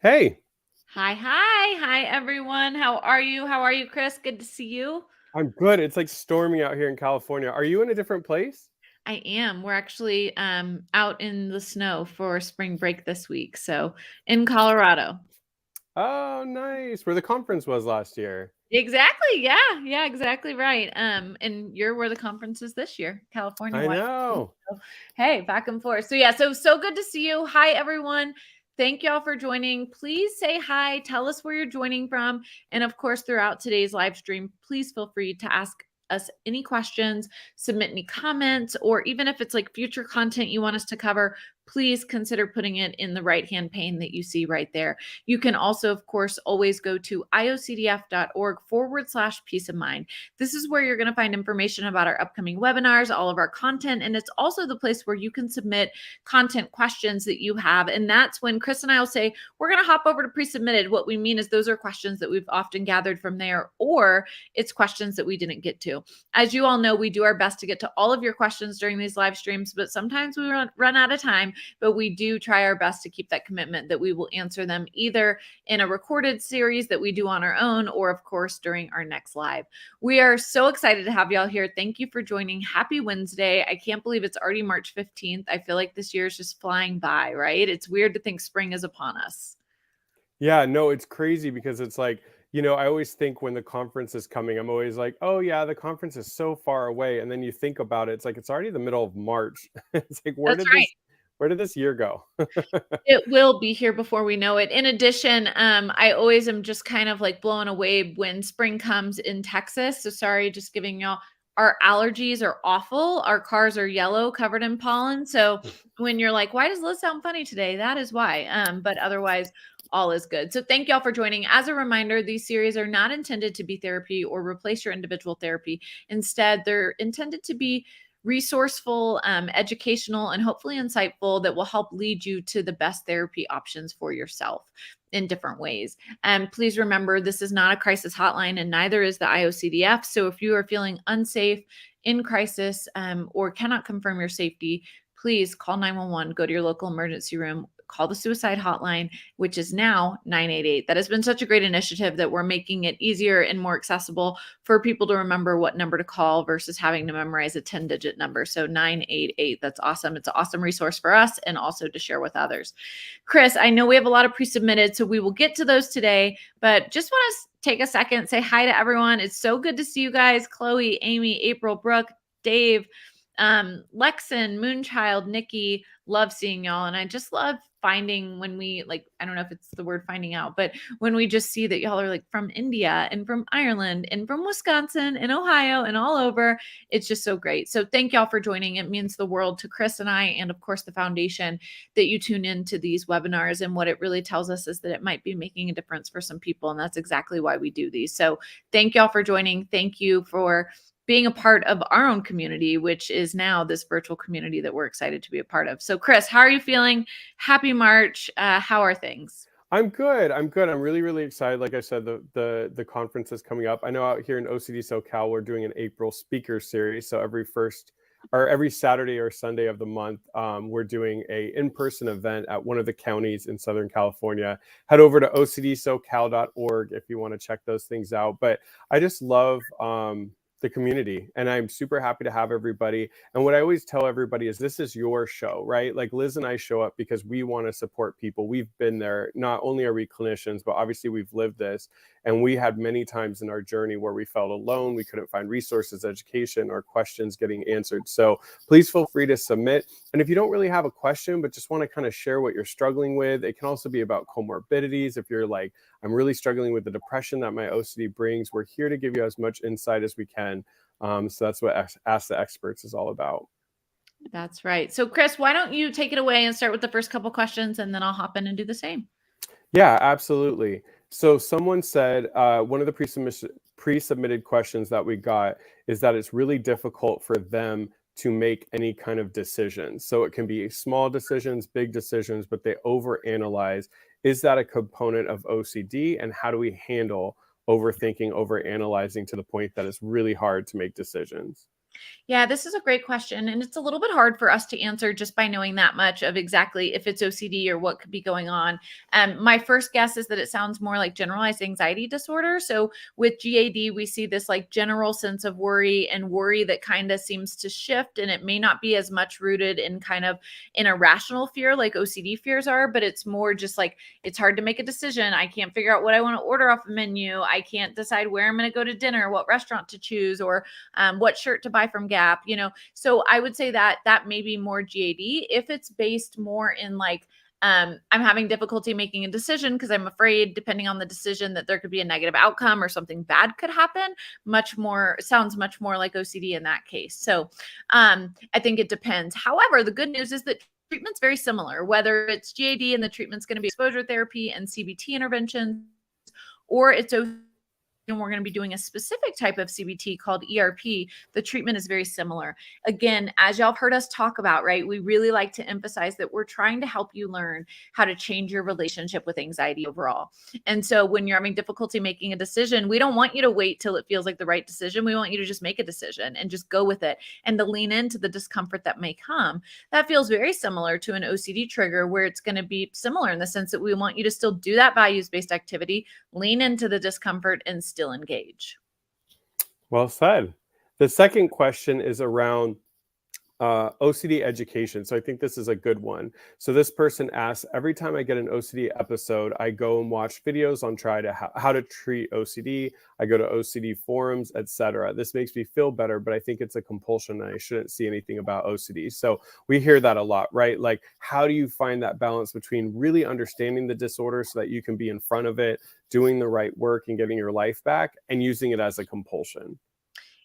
Hey, Hi, everyone. How are you? How are you, Chris? Good to see you. I'm good. It's like storming out here in California. Are you in a different place? I am. We're actually out in the snow for spring break this week. So in Colorado. Oh, nice. Where the conference was last year. Exactly. Yeah, exactly right. And you're where the conference is this year, California, I Washington. know. So, hey, back and forth. So yeah, so good to see you. Hi, everyone. Thank y'all for joining. Please say hi. Tell us where you're joining from. And of course, throughout today's live stream, please feel free to ask us any questions, submit any comments, or even if it's like future content you want us to cover, please consider putting it in the right-hand pane that you see right there. You can also, of course, always go to iocdf.org/peace of mind. This is where you're going to find information about our upcoming webinars, all of our content, and it's also the place where you can submit content questions that you have. And that's when Chris and I will say, we're going to hop over to pre-submitted. What we mean is those are questions that we've often gathered from there, or it's questions that we didn't get to. As you all know, we do our best to get to all of your questions during these live streams, but sometimes we run out of time. But we do try our best to keep that commitment that we will answer them either in a recorded series that we do on our own, or of course during our next live. We are so excited to have y'all here. Thank you for joining. Happy Wednesday. I can't believe it's already March 15th. I feel like this year is just flying by, right? It's weird to think spring is upon us. Yeah, no, it's crazy because it's like, I always think when the conference is coming, I'm always like, oh, yeah, the conference is so far away. And then you think about it, it's like it's already the middle of March. It's like, That's right. where did this year go? It will be here before we know it. In addition, I always am just kind of like blown away when spring comes in Texas. So sorry, just giving y'all our allergies are awful. Our cars are yellow, covered in pollen. So when you're like, why does Liz sound funny today? That is why. But otherwise, all is good. So thank y'all for joining. As a reminder, these series are not intended to be therapy or replace your individual therapy. Instead, they're intended to be resourceful, educational, and hopefully insightful that will help lead you to the best therapy options for yourself in different ways. And please remember, this is not a crisis hotline, and neither is the IOCDF. So if you are feeling unsafe, in crisis, or cannot confirm your safety, please call 911, go to your local emergency room, call the suicide hotline, which is now 988. That has been such a great initiative that we're making it easier and more accessible for people to remember what number to call versus having to memorize a 10-digit number. So 988, that's awesome. It's an awesome resource for us and also to share with others. Chris, I know we have a lot of pre-submitted, so we will get to those today, but just want to take a second, say hi to everyone. It's so good to see you guys. Chloe, Amy, April, Brooke, Dave, Lexon, Moonchild, Nikki, love seeing y'all. And I just love finding when we like, I don't know if it's the word finding out, but when we just see that y'all are like from India and from Ireland and from Wisconsin and Ohio and all over, it's just so great. So thank y'all for joining. It means the world to Chris and I, and of course the foundation, that you tune into these webinars. And what it really tells us is that it might be making a difference for some people. And that's exactly why we do these. So thank y'all for joining. Thank you for being a part of our own community, which is now this virtual community that we're excited to be a part of. So Chris, how are you feeling? Happy March. How are things? I'm good. I'm good. I'm really, really excited. Like I said, the conference is coming up. I know out here in OCD SoCal, we're doing an April speaker series. So every Saturday or Sunday of the month, we're doing a in-person event at one of the counties in Southern California. Head over to ocdsocal.org if you want to check those things out. But I just love the community, and I'm super happy to have everybody. And what I always tell everybody is this is your show, right? Like Liz and I show up because we want to support people. We've been there. Not only are we clinicians, but obviously we've lived this. And we had many times in our journey where we felt alone. We couldn't find resources, education, or questions getting answered. So please feel free to submit. And if you don't really have a question, but just want to kind of share what you're struggling with, it can also be about comorbidities. If you're like, I'm really struggling with the depression that my OCD brings, we're here to give you as much insight as we can. So that's what Ask the Experts is all about. That's right. So Chris, why don't you take it away and start with the first couple questions, and then I'll hop in and do the same. Yeah, absolutely. So someone said one of the pre-submitted questions that we got is that it's really difficult for them to make any kind of decisions. So it can be small decisions, big decisions, but they overanalyze. Is that a component of OCD? And how do we handle overthinking, overanalyzing to the point that it's really hard to make decisions? Yeah, this is a great question. And it's a little bit hard for us to answer just by knowing that much of exactly if it's OCD or what could be going on. My first guess is that it sounds more like generalized anxiety disorder. So with GAD, we see this like general sense of worry and worry that kind of seems to shift. And it may not be as much rooted in kind of an irrational fear like OCD fears are, but it's more just like it's hard to make a decision. I can't figure out what I want to order off a menu. I can't decide where I'm going to go to dinner, what restaurant to choose, or what shirt to buy from Gap, So I would say that that may be more GAD. If it's based more in like, I'm having difficulty making a decision because I'm afraid, depending on the decision, that there could be a negative outcome or something bad could happen. Sounds much more like OCD in that case. So I think it depends. However, the good news is that treatment's very similar, whether it's GAD and the treatment's going to be exposure therapy and CBT interventions, or it's and we're going to be doing a specific type of CBT called ERP. The treatment is very similar. Again, as y'all have heard us talk about, right, we really like to emphasize that we're trying to help you learn how to change your relationship with anxiety overall. And so when you're having difficulty making a decision, we don't want you to wait till it feels like the right decision. We want you to just make a decision and just go with it and to lean into the discomfort that may come. That feels very similar to an OCD trigger, where it's going to be similar in the sense that we want you to still do that values-based activity, lean into the discomfort, and still engage. Well said. The second question is around OCD education. So I think this is a good one. So this person asks, every time I get an OCD episode, I go and watch videos on how to treat OCD. I go to OCD forums, etc. This makes me feel better, but I think it's a compulsion and I shouldn't see anything about OCD. So we hear that a lot, right? Like, how do you find that balance between really understanding the disorder so that you can be in front of it, doing the right work and getting your life back, and using it as a compulsion?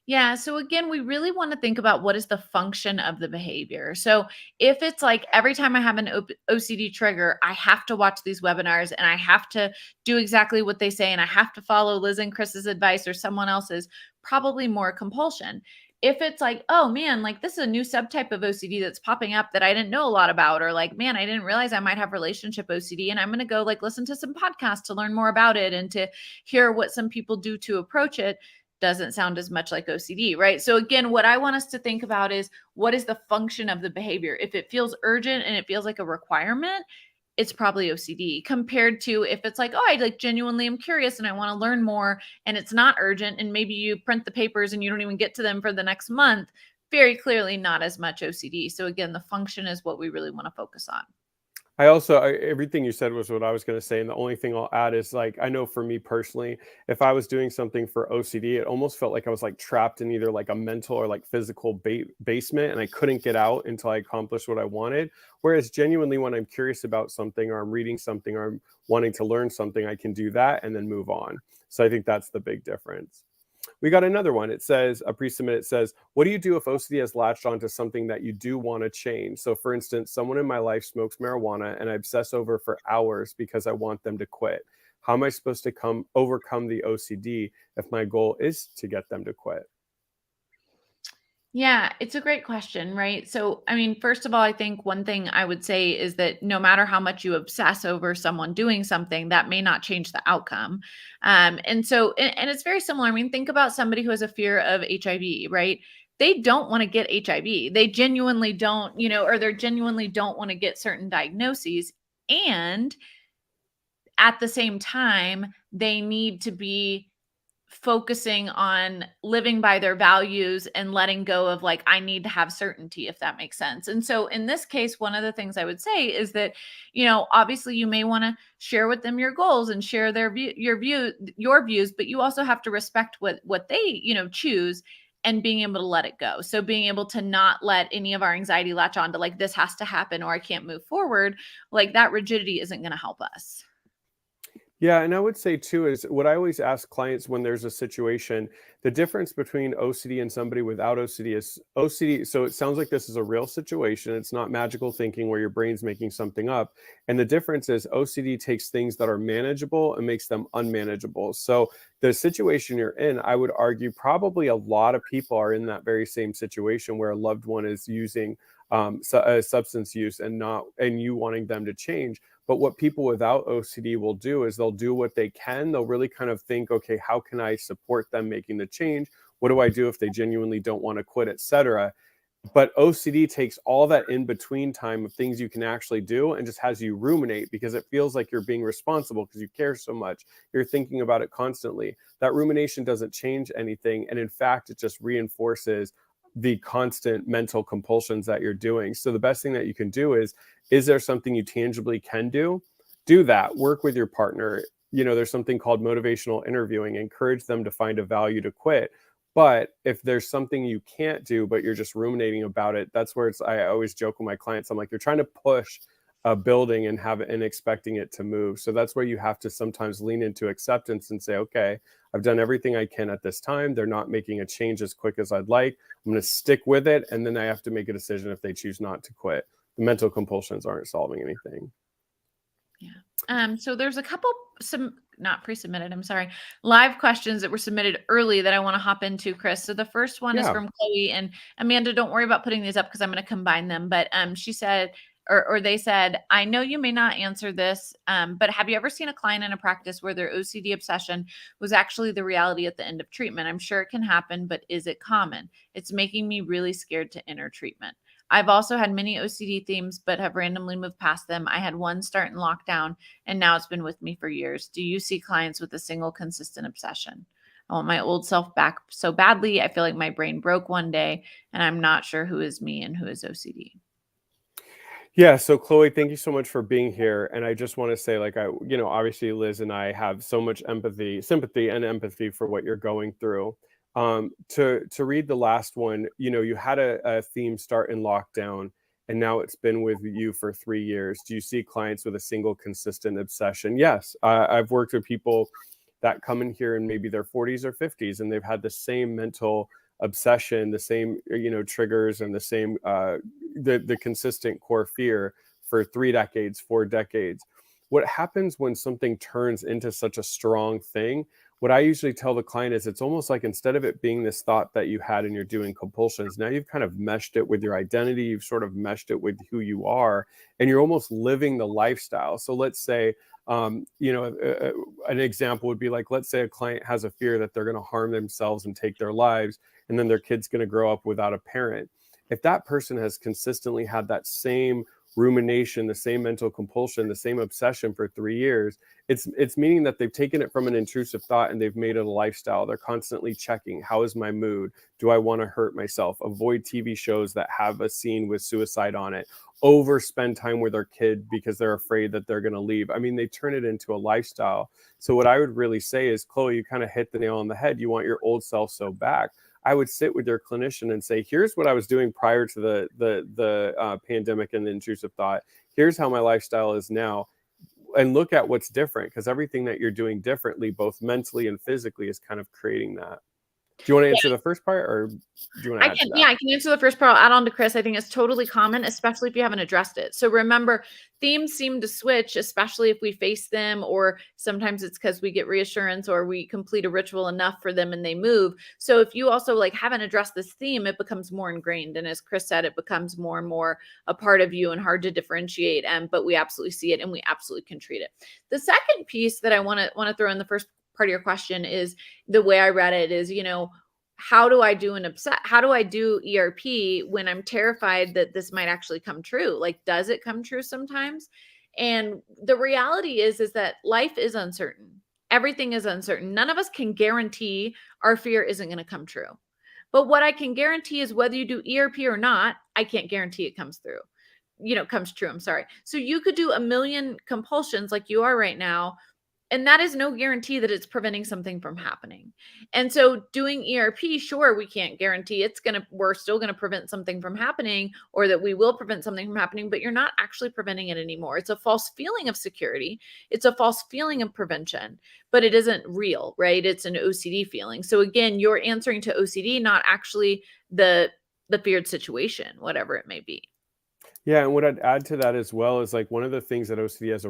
Yeah. So again, we really want to think about what is the function of the behavior. So if it's like every time I have an OCD trigger, I have to watch these webinars and I have to do exactly what they say and I have to follow Liz and Chris's advice or someone else's, probably more compulsion. If it's like, oh man, like this is a new subtype of OCD that's popping up that I didn't know a lot about, or like, man, I didn't realize I might have relationship OCD and I'm going to go like listen to some podcasts to learn more about it and to hear what some people do to approach it, doesn't sound as much like OCD, right? So again, what I want us to think about is what is the function of the behavior? If it feels urgent and it feels like a requirement, it's probably OCD, compared to if it's like, oh, I like genuinely am curious and I want to learn more and it's not urgent and maybe you print the papers and you don't even get to them for the next month, very clearly not as much OCD. So again, the function is what we really want to focus on. Everything you said was what I was going to say. And the only thing I'll add is, like, I know for me personally, if I was doing something for OCD, it almost felt like I was like trapped in either like a mental or like physical basement and I couldn't get out until I accomplished what I wanted. Whereas genuinely, when I'm curious about something or I'm reading something or I'm wanting to learn something, I can do that and then move on. So I think that's the big difference. We got another one. It says, a pre-submit, says, what do you do if OCD has latched onto something that you do want to change? So for instance, someone in my life smokes marijuana and I obsess over for hours because I want them to quit. How am I supposed to overcome the OCD if my goal is to get them to quit? Yeah, it's a great question, right? So, I mean, first of all, I think one thing I would say is that no matter how much you obsess over someone doing something, that may not change the outcome. And it's very similar. I mean, think about somebody who has a fear of HIV, right? They don't want to get HIV. They genuinely don't, or they genuinely don't want to get certain diagnoses. And at the same time, they need to be focusing on living by their values and letting go of like, I need to have certainty, if that makes sense. And so in this case, one of the things I would say is that, obviously you may want to share with them your goals and share your views, but you also have to respect what they, choose, and being able to let it go. So being able to not let any of our anxiety latch on to like, this has to happen or I can't move forward. Like that rigidity isn't going to help us. Yeah, and I would say too is what I always ask clients when there's a situation, the difference between OCD and somebody without OCD is OCD. So it sounds like this is a real situation. It's not magical thinking where your brain's making something up. And the difference is OCD takes things that are manageable and makes them unmanageable. So the situation you're in, I would argue probably a lot of people are in that very same situation where a loved one is using substance use and you wanting them to change. But what people without OCD will do is they'll do what they can. They'll really kind of think, okay, how can I support them making the change What do I do if they genuinely don't want to quit, etc.? But OCD takes all that in between time of things you can actually do and just has you ruminate because it feels like you're being responsible because you care so much. You're thinking about it constantly. That rumination doesn't change anything. And in fact, it just reinforces the constant mental compulsions that you're doing. So the best thing that you can do is there something you tangibly can do? Do that. Work with your partner. There's something called motivational interviewing. Encourage them to find a value to quit. But if there's something you can't do, but you're just ruminating about it, that's where I always joke with my clients. I'm like, you're trying to push a building and expecting it to move. So that's where you have to sometimes lean into acceptance and say, okay, I've done everything I can at this time. They're not making a change as quick as I'd like. I'm going to stick with it. And then I have to make a decision if they choose not to quit. The mental compulsions aren't solving anything. Yeah. So there's a couple, not pre-submitted, I'm sorry, live questions that were submitted early that I want to hop into, Chris. So the first one is from Chloe, and Amanda, don't worry about putting these up because I'm going to combine them. But she said, or they said, I know you may not answer this, but have you ever seen a client in a practice where their OCD obsession was actually the reality at the end of treatment? I'm sure it can happen, but is it common? It's making me really scared to enter treatment. I've also had many OCD themes, but have randomly moved past them. I had one start in lockdown, and now it's been with me for years. Do you see clients with a single consistent obsession? I want my old self back so badly. I feel like my brain broke one day, and I'm not sure who is me and who is OCD. Yeah. So Chloe, thank you so much for being here. And I just want to say, obviously Liz and I have so much sympathy and empathy for what you're going through. To read the last one, you had a theme start in lockdown and now it's been with you for 3 years. Do you see clients with a single consistent obsession? Yes. I've worked with people that come in here in maybe their 40s or 50s, and they've had the same mental obsession, the same, triggers and the same, the consistent core fear for 3 decades, 4 decades. What happens when something turns into such a strong thing? What I usually tell the client is it's almost like instead of it being this thought that you had and you're doing compulsions, now you've kind of meshed it with your identity. You've sort of meshed it with who you are, and you're almost living the lifestyle. So let's say, an example would be like, let's say a client has a fear that they're going to harm themselves and take their lives, and then their kid's going to grow up without a parent. If that person has consistently had that same rumination, the same mental compulsion, the same obsession for 3 years, it's meaning that they've taken it from an intrusive thought and they've made it a lifestyle. They're constantly checking, how is my mood? Do I want to hurt myself? Avoid TV shows that have a scene with suicide on it. Overspend time with their kid because they're afraid that they're going to leave. I mean, they turn it into a lifestyle. So what I would really say is, Chloe, you kind of hit the nail on the head. You want your old self so back. I would sit with your clinician and say, here's what I was doing prior to the pandemic and the intrusive thought. Here's how my lifestyle is now. And look at what's different, because everything that you're doing differently, both mentally and physically, is kind of creating that. Do you want to answer the first part, or do you want to add to that? Yeah, I can answer the first part. I'll add on to Chris. I think it's totally common, especially if you haven't addressed it. So remember, themes seem to switch, especially if we face them, or sometimes it's because we get reassurance or we complete a ritual enough for them and they move. So if you also haven't addressed this theme, it becomes more ingrained. And as Chris said, it becomes more and more a part of you and hard to differentiate. But we absolutely see it and we absolutely can treat it. The second piece that I want to throw in the first part of your question is, the way I read it is, how do I do ERP when I'm terrified that this might actually come true? Like, does it come true sometimes? And the reality is that life is uncertain. Everything is uncertain. None of us can guarantee our fear isn't going to come true. But what I can guarantee is whether you do ERP or not, I can't guarantee it comes through. Comes true. I'm sorry. So you could do a million compulsions like you are right now, and that is no guarantee that it's preventing something from happening. And so doing ERP, sure, we can't guarantee we're still going to prevent something from happening, or that we will prevent something from happening, but you're not actually preventing it anymore. It's a false feeling of security. It's a false feeling of prevention, but it isn't real, right? It's an OCD feeling. So again, you're answering to OCD, not actually the feared situation, whatever it may be. Yeah, and what I'd add to that as well is, like, one of the things that OCD is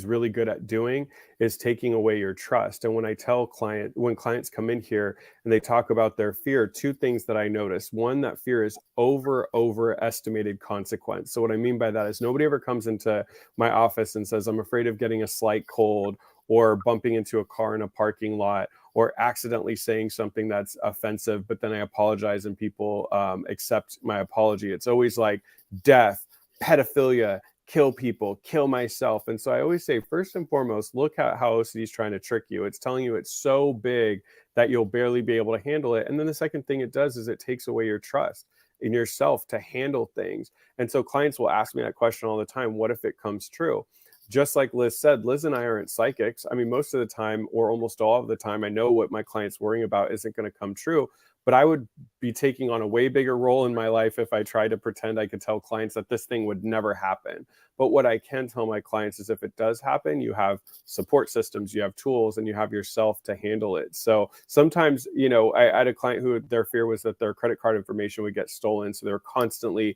really good at doing is taking away your trust. And when clients come in here and they talk about their fear, 2 things that I notice. One, that fear is overestimated consequence. So what I mean by that is nobody ever comes into my office and says, I'm afraid of getting a slight cold or bumping into a car in a parking lot or accidentally saying something that's offensive, but then I apologize and people accept my apology. It's always like death, pedophilia, kill people, kill myself. And so I always say, first and foremost, look at how OCD is trying to trick you. It's telling you it's so big that you'll barely be able to handle it. And then the second thing it does is it takes away your trust in yourself to handle things. And so clients will ask me that question all the time: what if it comes true? Just like Liz said, Liz and I aren't psychics. I mean, most of the time, or almost all of the time, I know what my client's worrying about isn't going to come true. But I would be taking on a way bigger role in my life if I tried to pretend I could tell clients that this thing would never happen. But what I can tell my clients is if it does happen, you have support systems, you have tools, and you have yourself to handle it. So sometimes, I had a client who their fear was that their credit card information would get stolen. So they're constantly,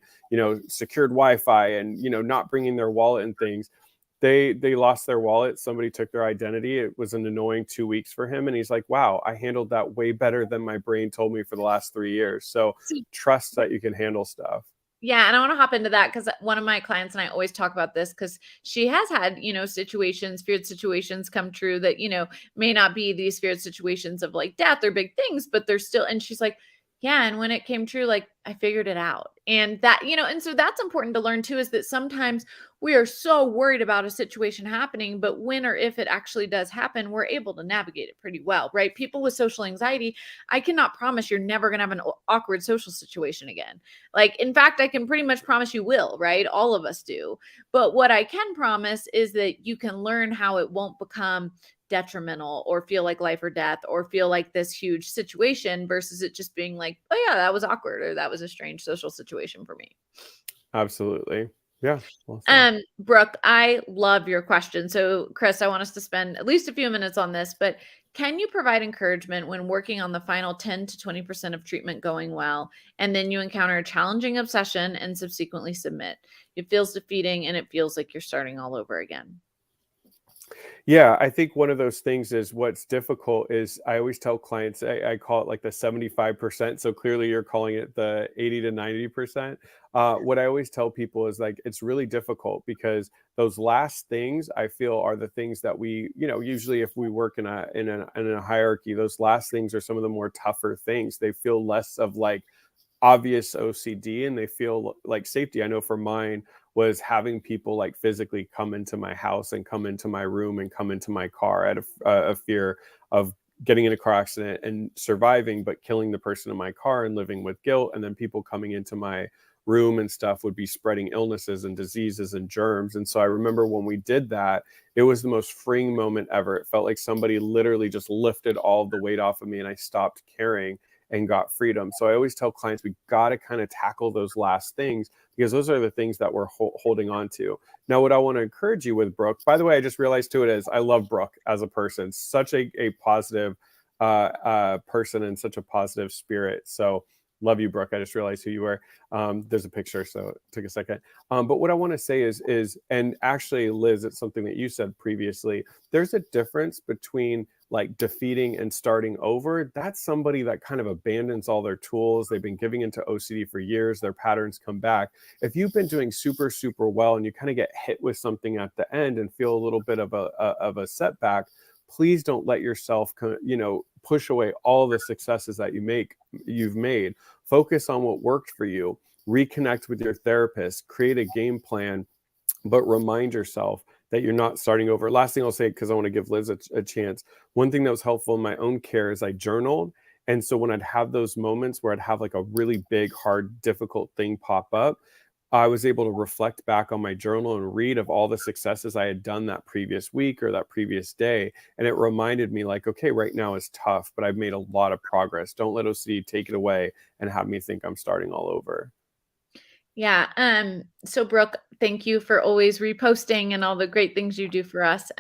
secured Wi-Fi and, not bringing their wallet and things. They lost their wallet. Somebody took their identity. It was an annoying 2 weeks for him. And he's like, wow, I handled that way better than my brain told me for the last 3 years. So trust that you can handle stuff. Yeah. And I want to hop into that because one of my clients, and I always talk about this because she has had, feared situations come true that, may not be these feared situations of like death or big things, but they're still, and she's like, yeah. And when it came true, like I figured it out. And that, and so that's important to learn too, is that sometimes we are so worried about a situation happening, but when or if it actually does happen, we're able to navigate it pretty well, right? People with social anxiety, I cannot promise you're never going to have an awkward social situation again. Like, in fact, I can pretty much promise you will, right? All of us do. But what I can promise is that you can learn how it won't become detrimental or feel like life or death or feel like this huge situation versus it just being like, oh yeah, that was awkward or that was a strange social situation for me. Absolutely. Yeah. Well, Brooke, I love your question. So Chris, I want us to spend at least a few minutes on this, but can you provide encouragement when working on the final 10 to 20% of treatment going well, and then you encounter a challenging obsession and subsequently submit? It feels defeating and it feels like you're starting all over again. Yeah, I think one of those things is what's difficult is I always tell clients, I call it like the 75%. So clearly you're calling it the 80 to 90%. What I always tell people is like, it's really difficult because those last things I feel are the things that we, usually if we work in a hierarchy, those last things are some of the more tougher things. They feel less of like obvious OCD and they feel like safety. I know for mine was having people like physically come into my house and come into my room and come into my car out of a fear of getting in a car accident and surviving, but killing the person in my car and living with guilt. And then people coming into my room and stuff would be spreading illnesses and diseases and germs. And so I remember when we did that, it was the most freeing moment ever. It felt like somebody literally just lifted all of the weight off of me and I stopped caring and got freedom. So I always tell clients, we got to kind of tackle those last things because those are the things that we're holding on to. Now, what I want to encourage you with Brooke, by the way, I just realized too, I love Brooke as a person, such a positive person and such a positive spirit. So love you, Brooke. I just realized who you were. There's a picture, so it took a second. But what I want to say is, and actually, Liz, it's something that you said previously, there's a difference between like defeating and starting over. That's somebody that kind of abandons all their tools. They've been giving into OCD for years. Their patterns come back. If you've been doing super, super well and you kind of get hit with something at the end and feel a little bit of a setback, please don't let yourself, push away all the successes that you've made. Focus on what worked for you. Reconnect with your therapist. Create a game plan, but remind yourself that you're not starting over. Last thing I'll say, because I want to give Liz a chance. One thing that was helpful in my own care is I journaled. And so when I'd have those moments where I'd have like a really big, hard, difficult thing pop up, I was able to reflect back on my journal and read of all the successes I had done that previous week or that previous day. And it reminded me like, okay, right now is tough, but I've made a lot of progress. Don't let OCD take it away and have me think I'm starting all over. Yeah. So Brooke, thank you for always reposting and all the great things you do for us.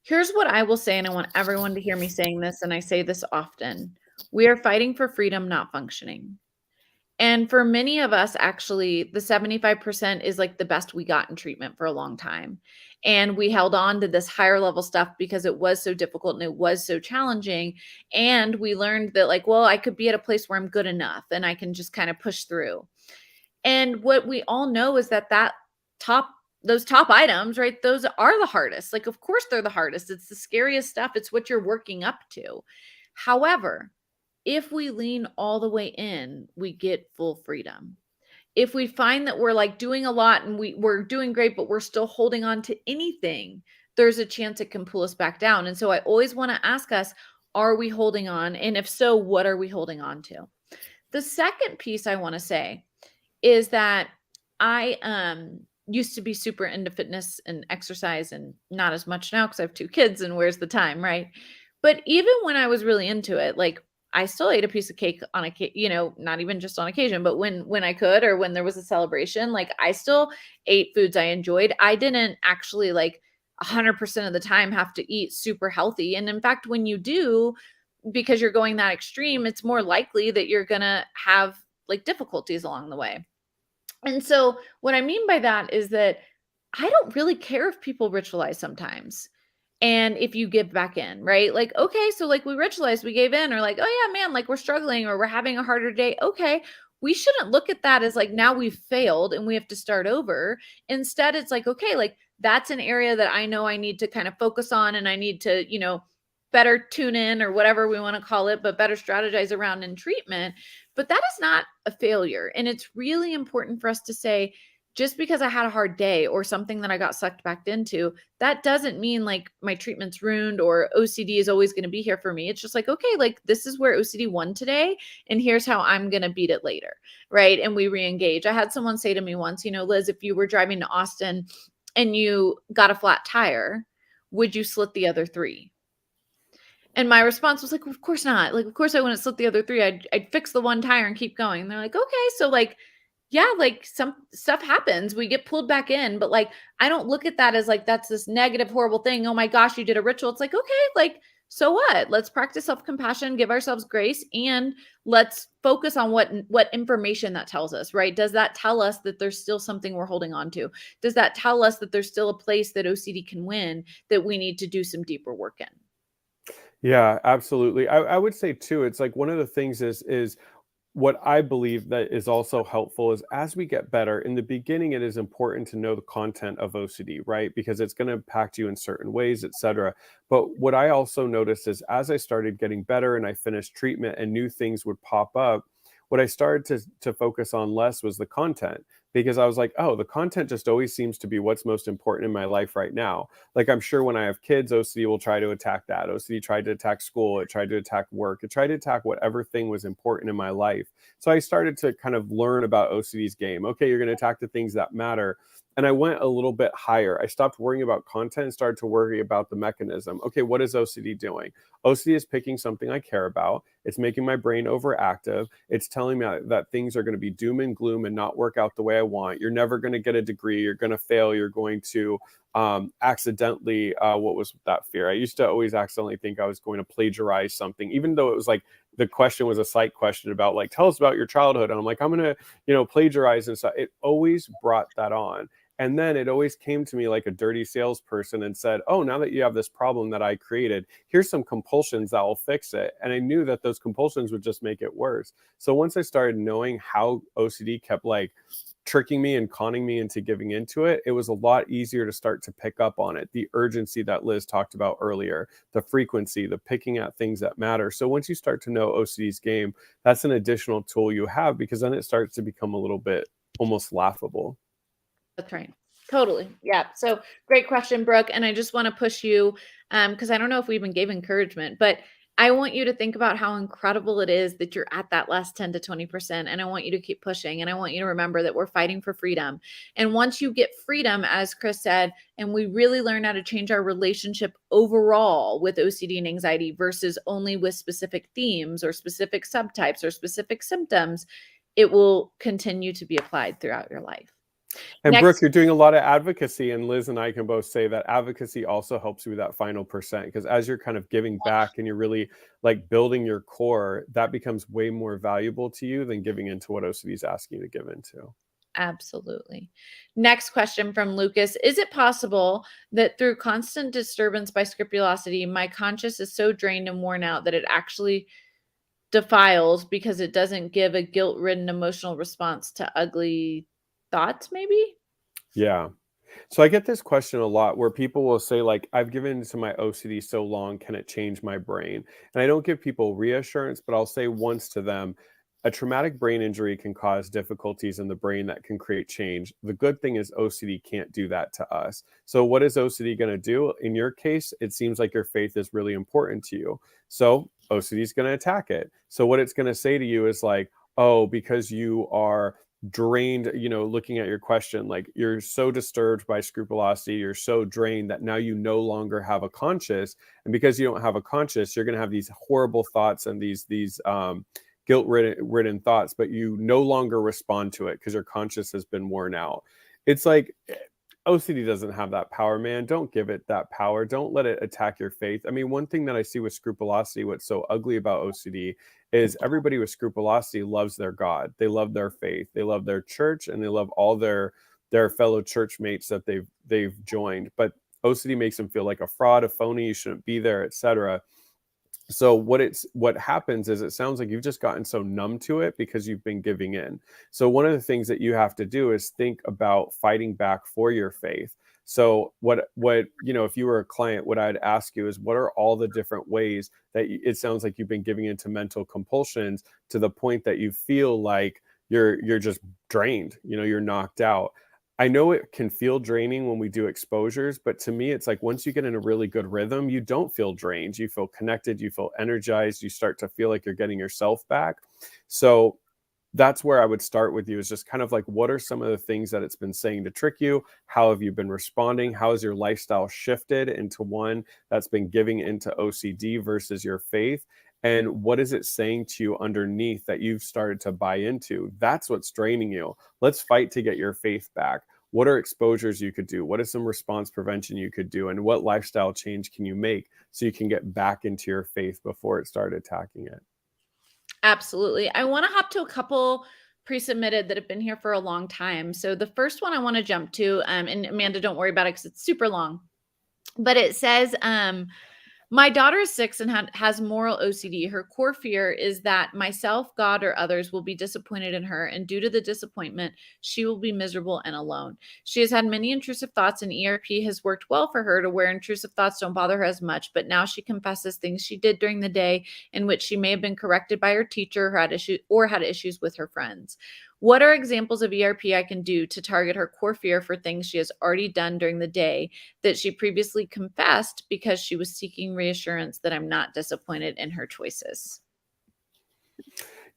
Here's what I will say, and I want everyone to hear me saying this, and I say this often. We are fighting for freedom, not functioning. And for many of us, actually, the 75% is like the best we got in treatment for a long time. And we held on to this higher level stuff because it was so difficult and it was so challenging. And we learned that, like, well, I could be at a place where I'm good enough and I can just kind of push through. And what we all know is that top those top items, right? Those are the hardest. Like, of course they're the hardest. It's the scariest stuff. It's what you're working up to. However, if we lean all the way in, we get full freedom. If we find that we're like doing a lot and we're doing great, but we're still holding on to anything, there's a chance it can pull us back down. And so I always want to ask us, are we holding on? And if so, what are we holding on to? The second piece I want to say is that I used to be super into fitness and exercise, and not as much now because I have 2 kids and where's the time, right? But even when I was really into it, like I still ate a piece of cake on not even just on occasion, but when I could, or when there was a celebration, like I still ate foods I enjoyed. I didn't actually like 100% of the time have to eat super healthy. And in fact, when you do, because you're going that extreme, it's more likely that you're going to have like difficulties along the way. And so what I mean by that is that I don't really care if people ritualize sometimes. And if you give back in, right? Like, okay, so like we ritualized, we gave in, or like, oh yeah, man, like we're struggling or we're having a harder day. Okay. We shouldn't look at that as like now we've failed and we have to start over. Instead, it's like, okay, like that's an area that I know I need to kind of focus on, and I need to, better tune in, or whatever we want to call it, but better strategize around in treatment. But that is not a failure. And it's really important for us to say, just because I had a hard day or something that I got sucked back into, that doesn't mean like my treatment's ruined or OCD is always going to be here for me. It's just like, okay, like this is where OCD won today, and here's how I'm going to beat it later. Right. And we re-engage. I had someone say to me once, Liz, if you were driving to Austin and you got a flat tire, would you slit the other 3? And my response was like, of course not. Like, of course I wouldn't slit the other 3. I'd fix the one tire and keep going. And they're like, okay. So like, yeah, like some stuff happens. We get pulled back in, but like, I don't look at that as like, that's this negative, horrible thing. Oh my gosh, you did a ritual. It's like, okay, like, so what? Let's practice self-compassion, give ourselves grace, and let's focus on what information that tells us, right? Does that tell us that there's still something we're holding on to? Does that tell us that there's still a place that OCD can win that we need to do some deeper work in? Yeah, absolutely. I would say too, it's like one of the things is what I believe that is also helpful is as we get better, in the beginning, it is important to know the content of OCD, right? Because it's going to impact you in certain ways, et cetera. But what I also noticed is as I started getting better and I finished treatment and new things would pop up, what I started to focus on less was the content, because I was like, oh, the content just always seems to be what's most important in my life right now. Like I'm sure when I have kids, OCD will try to attack that. OCD tried to attack school. It tried to attack work. It tried to attack whatever thing was important in my life. So I started to kind of learn about OCD's game. Okay, you're going to attack the things that matter. And I went a little bit higher. I stopped worrying about content and started to worry about the mechanism. Okay, what is OCD doing? OCD is picking something I care about. It's making my brain overactive. It's telling me that things are going to be doom and gloom and not work out the way I want. You're never going to get a degree. You're going to fail. You're going to accidentally, what was that fear? I used to always accidentally think I was going to plagiarize something, even though it was like the question was a psych question about like, tell us about your childhood. And I'm like, I'm going to, plagiarize and stuff. It always brought that on. And then it always came to me like a dirty salesperson and said, oh, now that you have this problem that I created, here's some compulsions that will fix it. And I knew that those compulsions would just make it worse. So once I started knowing how OCD kept like tricking me and conning me into giving into it, it was a lot easier to start to pick up on it. The urgency that Liz talked about earlier, the frequency, the picking at things that matter. So once you start to know OCD's game, that's an additional tool you have, because then it starts to become a little bit almost laughable. That's right. Totally. Yeah. So great question, Brooke. And I just want to push you, because I don't know if we even gave encouragement, but I want you to think about how incredible it is that you're at that last 10 to 20%. And I want you to keep pushing. And I want you to remember that we're fighting for freedom. And once you get freedom, as Chris said, and we really learn how to change our relationship overall with OCD and anxiety versus only with specific themes or specific subtypes or specific symptoms, it will continue to be applied throughout your life. And Brooke, Next, you're doing a lot of advocacy, and Liz and I can both say that advocacy also helps you with that final percent, because as you're kind of giving back and you're really like building your core, that becomes way more valuable to you than giving into what OCD is asking you to give into. absolutely. Next question from Lucas. Is it possible that through constant disturbance by scrupulosity, my conscious is so drained and worn out that it actually defiles because it doesn't give a guilt-ridden emotional response to ugly thoughts, maybe? Yeah. So I get this question a lot where people will say, like, I've given to my OCD so long, can it change my brain? And I don't give people reassurance, but I'll say once to them, a traumatic brain injury can cause difficulties in the brain that can create change. The good thing is OCD can't do that to us. So what is OCD going to do? In your case, it seems like your faith is really important to you. So OCD is going to attack it. So what it's going to say to you is like, oh, because you are drained, looking at your question, like you're so disturbed by scrupulosity, you're so drained that now you no longer have a conscious. And because you don't have a conscious, you're going to have these horrible thoughts and these guilt ridden thoughts, but you no longer respond to it because your conscious has been worn out. It's like OCD doesn't have that power, man. Don't give it that power. Don't let it attack your faith. I mean, one thing that I see with scrupulosity, what's so ugly about OCD is everybody with scrupulosity loves their God. They love their faith. They love their church, and they love all their fellow church mates that they've joined. But OCD makes them feel like a fraud, a phony, you shouldn't be there, etc. So what happens is it sounds like you've just gotten so numb to it because you've been giving in. So one of the things that you have to do is think about fighting back for your faith. So if you were a client, what I'd ask you is, what are all the different ways that it sounds like you've been giving into mental compulsions to the point that you feel like you're just drained, you're knocked out. I know it can feel draining when we do exposures, but to me, it's like once you get in a really good rhythm, you don't feel drained. You feel connected, you feel energized, you start to feel like you're getting yourself back. So that's where I would start with you, is just kind of like, what are some of the things that it's been saying to trick you? How have you been responding? How has your lifestyle shifted into one that's been giving into OCD versus your faith? And what is it saying to you underneath that you've started to buy into? That's what's draining you. Let's fight to get your faith back. What are exposures you could do? What is some response prevention you could do? And what lifestyle change can you make so you can get back into your faith before it started attacking it? Absolutely. I want to hop to a couple pre-submitted that have been here for a long time. So the first one I want to jump to, and Amanda, don't worry about it because it's super long, but it says, my daughter is 6 and has moral OCD. Her core fear is that myself, God, or others will be disappointed in her, and due to the disappointment, she will be miserable and alone. She has had many intrusive thoughts, and ERP has worked well for her to where intrusive thoughts don't bother her as much, but now she confesses things she did during the day in which she may have been corrected by her teacher or had issues with her friends. What are examples of ERP I can do to target her core fear for things she has already done during the day that she previously confessed because she was seeking reassurance that I'm not disappointed in her choices?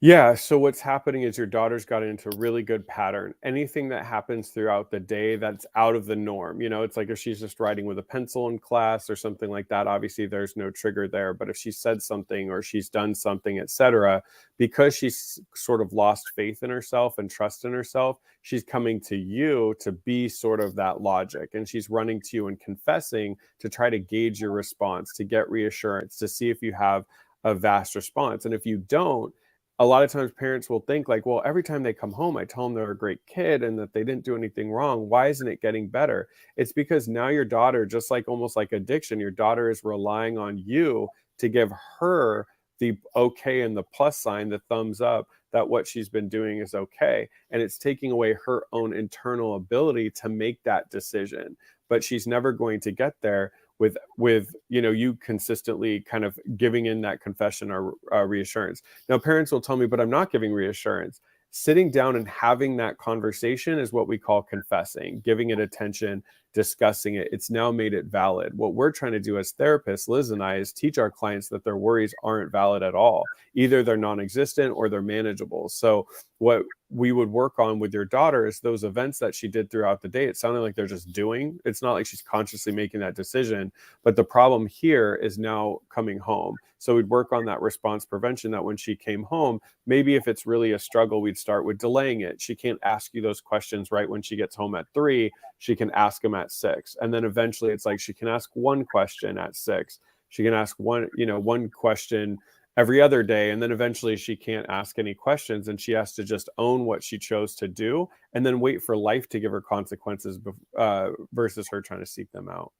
Yeah, so what's happening is your daughter's got into a really good pattern. Anything that happens throughout the day that's out of the norm, it's like if she's just writing with a pencil in class or something like that, obviously there's no trigger there. But if she said something or she's done something, etc., because she's sort of lost faith in herself and trust in herself, she's coming to you to be sort of that logic. And she's running to you and confessing to try to gauge your response, to get reassurance, to see if you have a vast response. And if you don't, a lot of times parents will think like, well, every time they come home, I tell them they're a great kid and that they didn't do anything wrong. Why isn't it getting better? It's because now your daughter, just like almost like addiction, your daughter is relying on you to give her the okay and the plus sign, the thumbs up, that what she's been doing is okay. And it's taking away her own internal ability to make that decision. But she's never going to get there with you consistently kind of giving in that confession or reassurance. Now parents will tell me, but I'm not giving reassurance. Sitting down and having that conversation is what we call confessing, giving it attention, discussing it. It's now made it valid. What we're trying to do as therapists, Liz and I, is teach our clients that their worries aren't valid at all. Either they're non-existent or they're manageable. So what we would work on with your daughter is those events that she did throughout the day. It sounded like they're just doing. It's not like she's consciously making that decision. But the problem here is now coming home. So we'd work on that response prevention, that when she came home, maybe if it's really a struggle, we'd start with delaying it. She can't ask you those questions right when she gets home at 3. She can ask them at 6. And then eventually it's like she can ask one question at 6. She can ask one question every other day. And then eventually she can't ask any questions and she has to just own what she chose to do and then wait for life to give her consequences versus her trying to seek them out.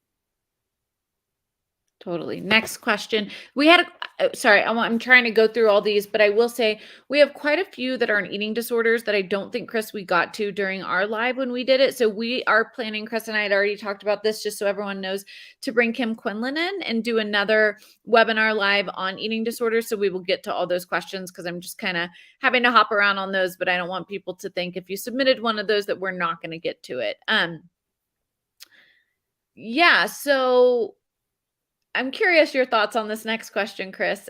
Totally. Next question. We had sorry, I'm trying to go through all these, but I will say we have quite a few that are on eating disorders that I don't think, Chris, we got to during our live when we did it. So we are planning, Chris and I had already talked about this, just so everyone knows, to bring Kim Quinlan in and do another webinar live on eating disorders. So we will get to all those questions because I'm just kind of having to hop around on those, but I don't want people to think if you submitted one of those that we're not going to get to it. Yeah, so I'm curious your thoughts on this next question, Chris.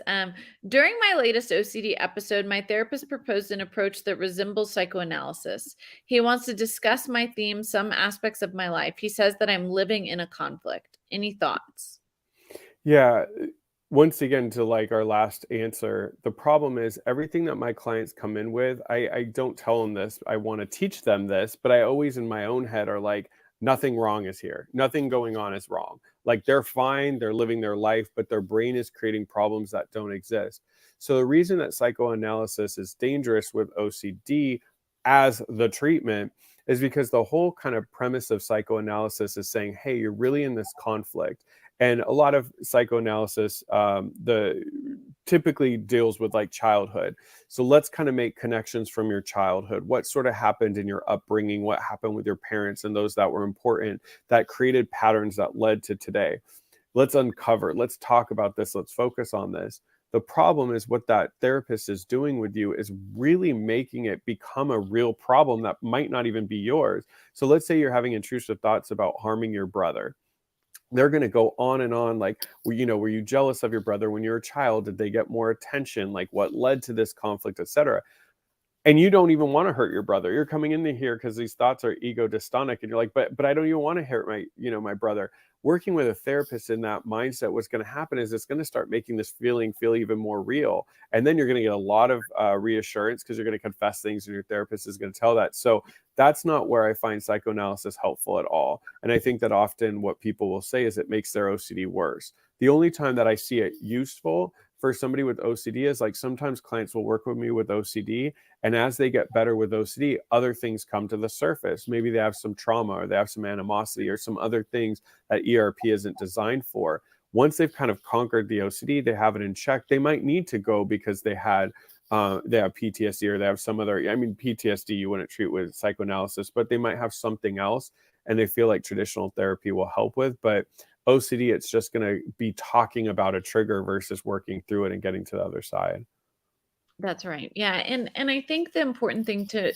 During my latest OCD episode, my therapist proposed an approach that resembles psychoanalysis. He wants to discuss my themes, some aspects of my life. He says that I'm living in a conflict. Any thoughts? Yeah. Once again, to like our last answer, the problem is everything that my clients come in with, I don't tell them this. I want to teach them this, but I always in my own head are like, nothing wrong is here. Nothing going on is wrong. Like they're fine, they're living their life, but their brain is creating problems that don't exist. So the reason that psychoanalysis is dangerous with OCD as the treatment is because the whole kind of premise of psychoanalysis is saying, hey, you're really in this conflict. And a lot of psychoanalysis, the typically deals with like childhood. So let's kind of make connections from your childhood. What sort of happened in your upbringing? What happened with your parents and those that were important that created patterns that led to today? Let's uncover, let's talk about this. Let's focus on this. The problem is what that therapist is doing with you is really making it become a real problem that might not even be yours. So let's say you're having intrusive thoughts about harming your brother. They're going to go on and on like, well, were you jealous of your brother when you were a child? Did they get more attention? Like what led to this conflict, etc.? And you don't even want to hurt your brother. You're coming into here because these thoughts are ego dystonic, and you're like, but I don't even want to hurt my brother. Working with a therapist in that mindset, what's going to happen is it's going to start making this feeling feel even more real, and then you're going to get a lot of reassurance because you're going to confess things, and your therapist is going to tell that. So that's not where I find psychoanalysis helpful at all. And I think that often what people will say is it makes their OCD worse. The only time that I see it useful for somebody with OCD is like sometimes clients will work with me with OCD, and as they get better with OCD, other things come to the surface. Maybe they have some trauma or they have some animosity or some other things that ERP isn't designed for. Once they've kind of conquered the OCD, they have it in check, they might need to go because they have PTSD or they have some other, PTSD you wouldn't treat with psychoanalysis, but they might have something else and they feel like traditional therapy will help with. But OCD, it's just going to be talking about a trigger versus working through it and getting to the other side. That's right. Yeah. And I think the important thing to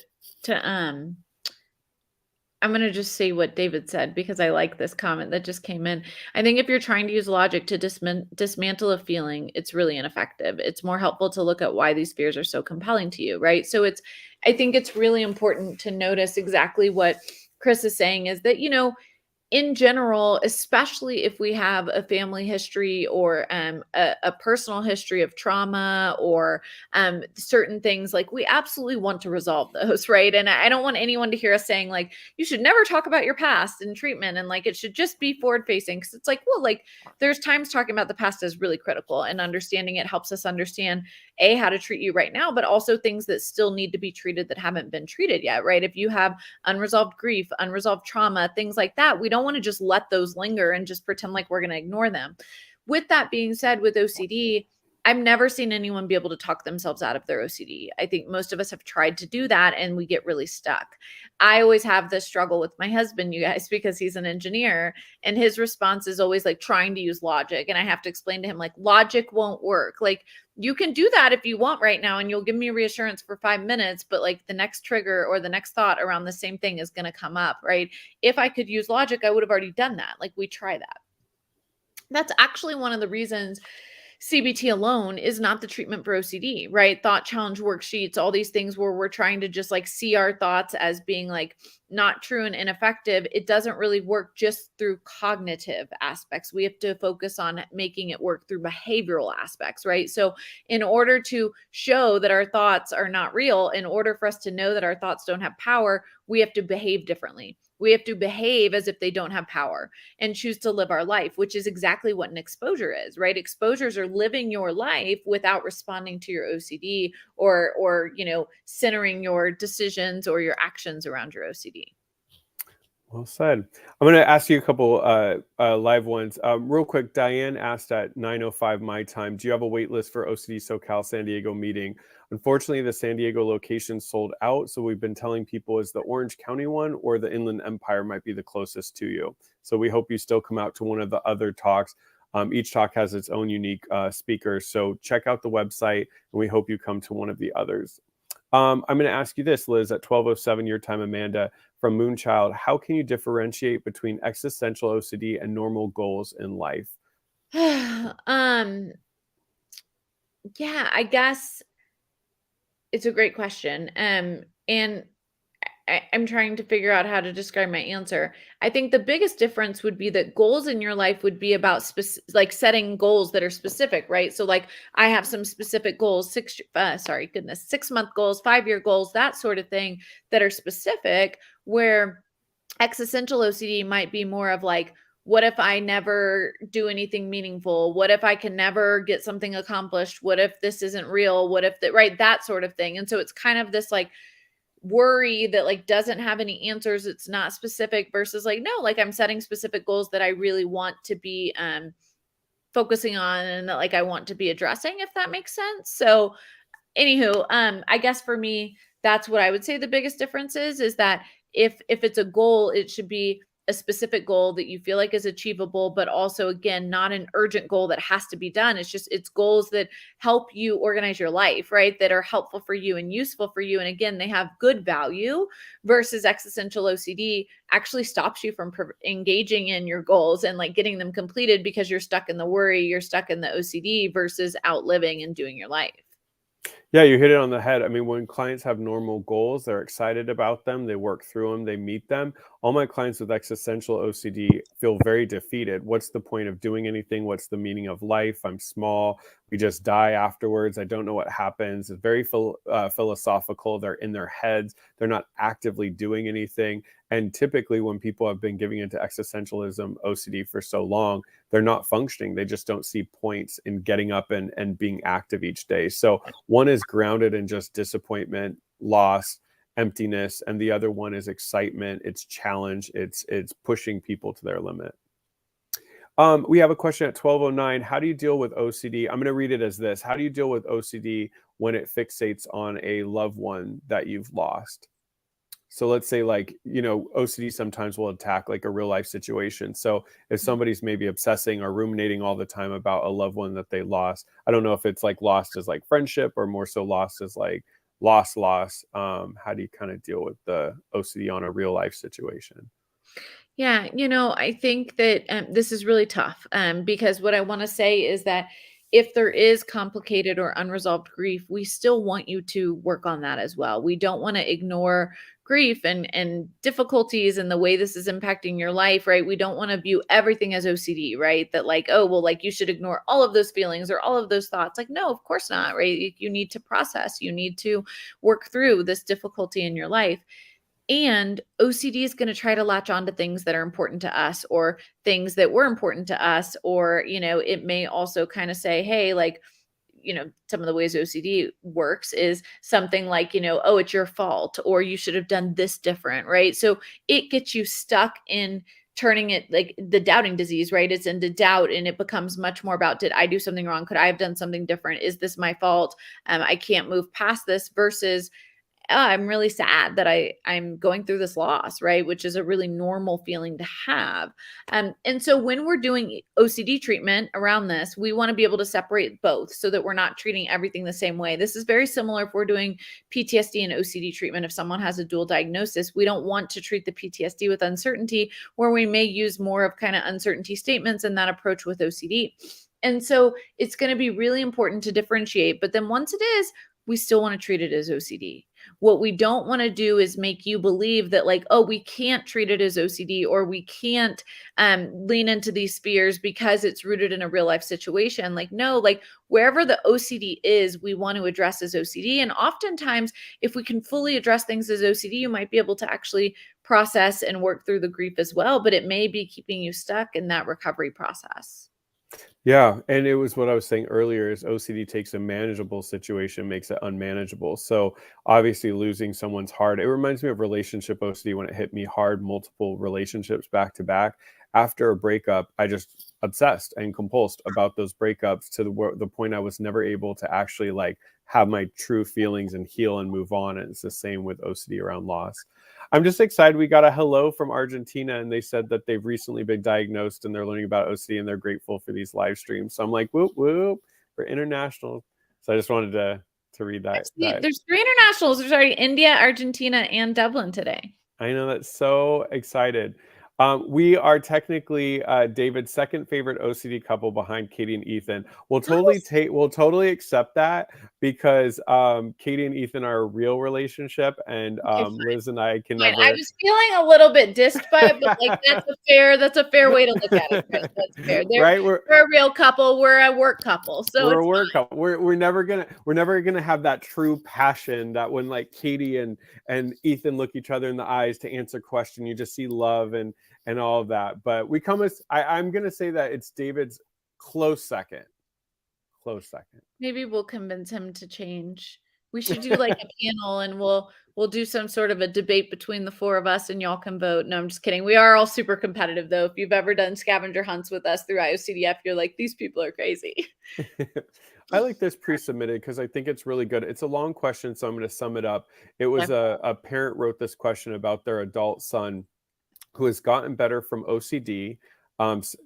I'm going to just say what David said because I like this comment that just came in. I think if you're trying to use logic to dismantle a feeling, it's really ineffective. It's more helpful to look at why these fears are so compelling to you, right? So I think it's really important to notice exactly what Chris is saying is that, in general, especially if we have a family history or a personal history of trauma or certain things, like we absolutely want to resolve those, right? And I don't want anyone to hear us saying like, you should never talk about your past in treatment and like it should just be forward facing. Because it's like, well, like there's times talking about the past is really critical and understanding it helps us understand how to treat you right now, but also things that still need to be treated that haven't been treated yet, right? If you have unresolved grief, unresolved trauma, things like that, we don't want to just let those linger and just pretend like we're going to ignore them. With that being said, with OCD, I've never seen anyone be able to talk themselves out of their OCD. I think most of us have tried to do that and we get really stuck. I always have this struggle with my husband, you guys, because he's an engineer and his response is always like trying to use logic. And I have to explain to him like logic won't work. Like you can do that if you want right now and you'll give me reassurance for 5 minutes, but like the next trigger or the next thought around the same thing is going to come up, right? If I could use logic, I would have already done that. Like we try that. That's actually one of the reasons CBT alone is not the treatment for OCD, right? Thought challenge worksheets, all these things where we're trying to just like see our thoughts as being like not true and ineffective. It doesn't really work just through cognitive aspects. We have to focus on making it work through behavioral aspects, right? So in order to show that our thoughts are not real, in order for us to know that our thoughts don't have power, we have to behave differently. We have to behave as if they don't have power and choose to live our life, which is exactly what an exposure is, right? Exposures are living your life without responding to your OCD or centering your decisions or your actions around your OCD. Well said. I'm going to ask you a couple live ones. Real quick, Diane asked at 9:05 my time, do you have a wait list for OCD SoCal San Diego meeting? Unfortunately, the San Diego location sold out. So we've been telling people is the Orange County one or the Inland Empire might be the closest to you. So we hope you still come out to one of the other talks. Each talk has its own unique speakers. So check out the website and we hope you come to one of the others. I'm going to ask you this, Liz, at 12:07 your time, Amanda, from Moonchild. How can you differentiate between existential OCD and normal goals in life? Yeah, I guess it's a great question. And I'm trying to figure out how to describe my answer. I think the biggest difference would be that goals in your life would be about like setting goals that are specific, right? So like I have some specific goals, 6-month goals, 5-year goals, that sort of thing that are specific, where existential OCD might be more of like, what if I never do anything meaningful? What if I can never get something accomplished? What if this isn't real? What if that, right? That sort of thing. And so it's kind of this like worry that like doesn't have any answers. It's not specific versus like, no, like I'm setting specific goals that I really want to be focusing on and that like I want to be addressing, if that makes sense. So anywho, I guess for me, that's what I would say the biggest difference is that if it's a goal, it should be a specific goal that you feel like is achievable, but also again, not an urgent goal that has to be done. It's goals that help you organize your life, right? That are helpful for you and useful for you. And again, they have good value versus existential OCD actually stops you from engaging in your goals and like getting them completed because you're stuck in the worry, you're stuck in the OCD versus outliving and doing your life. Yeah, you hit it on the head. I mean, when clients have normal goals, they're excited about them, they work through them, they meet them. All my clients with existential OCD feel very defeated. What's the point of doing anything? What's the meaning of life? I'm small. We just die afterwards. I don't know what happens. It's very philosophical. They're in their heads. They're not actively doing anything. And typically, when people have been giving into existentialism, OCD for so long, they're not functioning. They just don't see points in getting up and being active each day. So one is grounded in just disappointment, loss, emptiness, and the other one is excitement, it's challenge, it's pushing people to their limit. We have a question at 12:09. How do you deal with OCD? I'm going to read it as this. How do you deal with OCD when it fixates on a loved one that you've lost? So let's say like, OCD sometimes will attack like a real life situation. So if somebody's maybe obsessing or ruminating all the time about a loved one that they lost, I don't know if it's like lost as like friendship or more so lost as like loss. How do you kind of deal with the OCD on a real life situation? Yeah, I think that this is really tough because what I want to say is that if there is complicated or unresolved grief, we still want you to work on that as well. We don't want to ignore grief and difficulties and the way this is impacting your life, right? We don't want to view everything as OCD, right? That like, oh, well, like you should ignore all of those feelings or all of those thoughts. Like, no, of course not, right? You need to process, you need to work through this difficulty in your life. And OCD is going to try to latch on to things that are important to us or things that were important to us. Or, it may also kind of say, hey, like, some of the ways OCD works is something like, oh, it's your fault or you should have done this different, right? So it gets you stuck in turning it like the doubting disease, right? It's into doubt and it becomes much more about, did I do something wrong? Could I have done something different? Is this my fault? I can't move past this versus I'm really sad that I'm going through this loss, right? Which is a really normal feeling to have. And so when we're doing OCD treatment around this, we want to be able to separate both so that we're not treating everything the same way. This is very similar if we're doing PTSD and OCD treatment. If someone has a dual diagnosis, we don't want to treat the PTSD with uncertainty, where we may use more of kind of uncertainty statements in that approach with OCD. And so it's going to be really important to differentiate. But then once it is, we still want to treat it as OCD. What we don't want to do is make you believe that like, oh, we can't treat it as OCD or we can't lean into these fears because it's rooted in a real life situation. Like, no, like wherever the OCD is, we want to address as OCD. And oftentimes, if we can fully address things as OCD, you might be able to actually process and work through the grief as well. But it may be keeping you stuck in that recovery process. Yeah, and it was what I was saying earlier is OCD takes a manageable situation, makes it unmanageable. So obviously losing someone's heart, it reminds me of relationship OCD when it hit me hard, multiple relationships back to back. After a breakup, I just obsessed and compulsed about those breakups to the point I was never able to actually like have my true feelings and heal and move on. And it's the same with OCD around loss. I'm just excited. We got a hello from Argentina, and they said that they've recently been diagnosed and they're learning about OCD and they're grateful for these live streams. So I'm like, whoop whoop, we're international. So I just wanted to read that. There's 3 internationals. There's already India, Argentina, and Dublin today. I know, that's so excited. We are technically David's second favorite OCD couple behind Katie and Ethan. We'll totally accept that because Katie and Ethan are a real relationship, and Okay, Liz and I can fine. I never. was feeling a little bit dissed by it, but like that's a fair way to look at it, Chris. That's fair. Right? We're a real couple. We're a work couple. So We're it's a work couple. We're never gonna have that true passion that when like Katie and Ethan look each other in the eyes to answer question, you just see love and all of that. But we come as I'm gonna say that it's David's close second. Close second. maybe we'll convince him to change. We should do like a panel and we'll do some sort of a debate between the 4 of us and y'all can vote. No, I'm just kidding. We are all super competitive though. If you've ever done scavenger hunts with us through IOCDF, you're like, these people are crazy. I like this pre-submitted because I think it's really good. It's a long question, so I'm going to sum it up. It was a parent wrote this question about their adult son who has gotten better from OCD.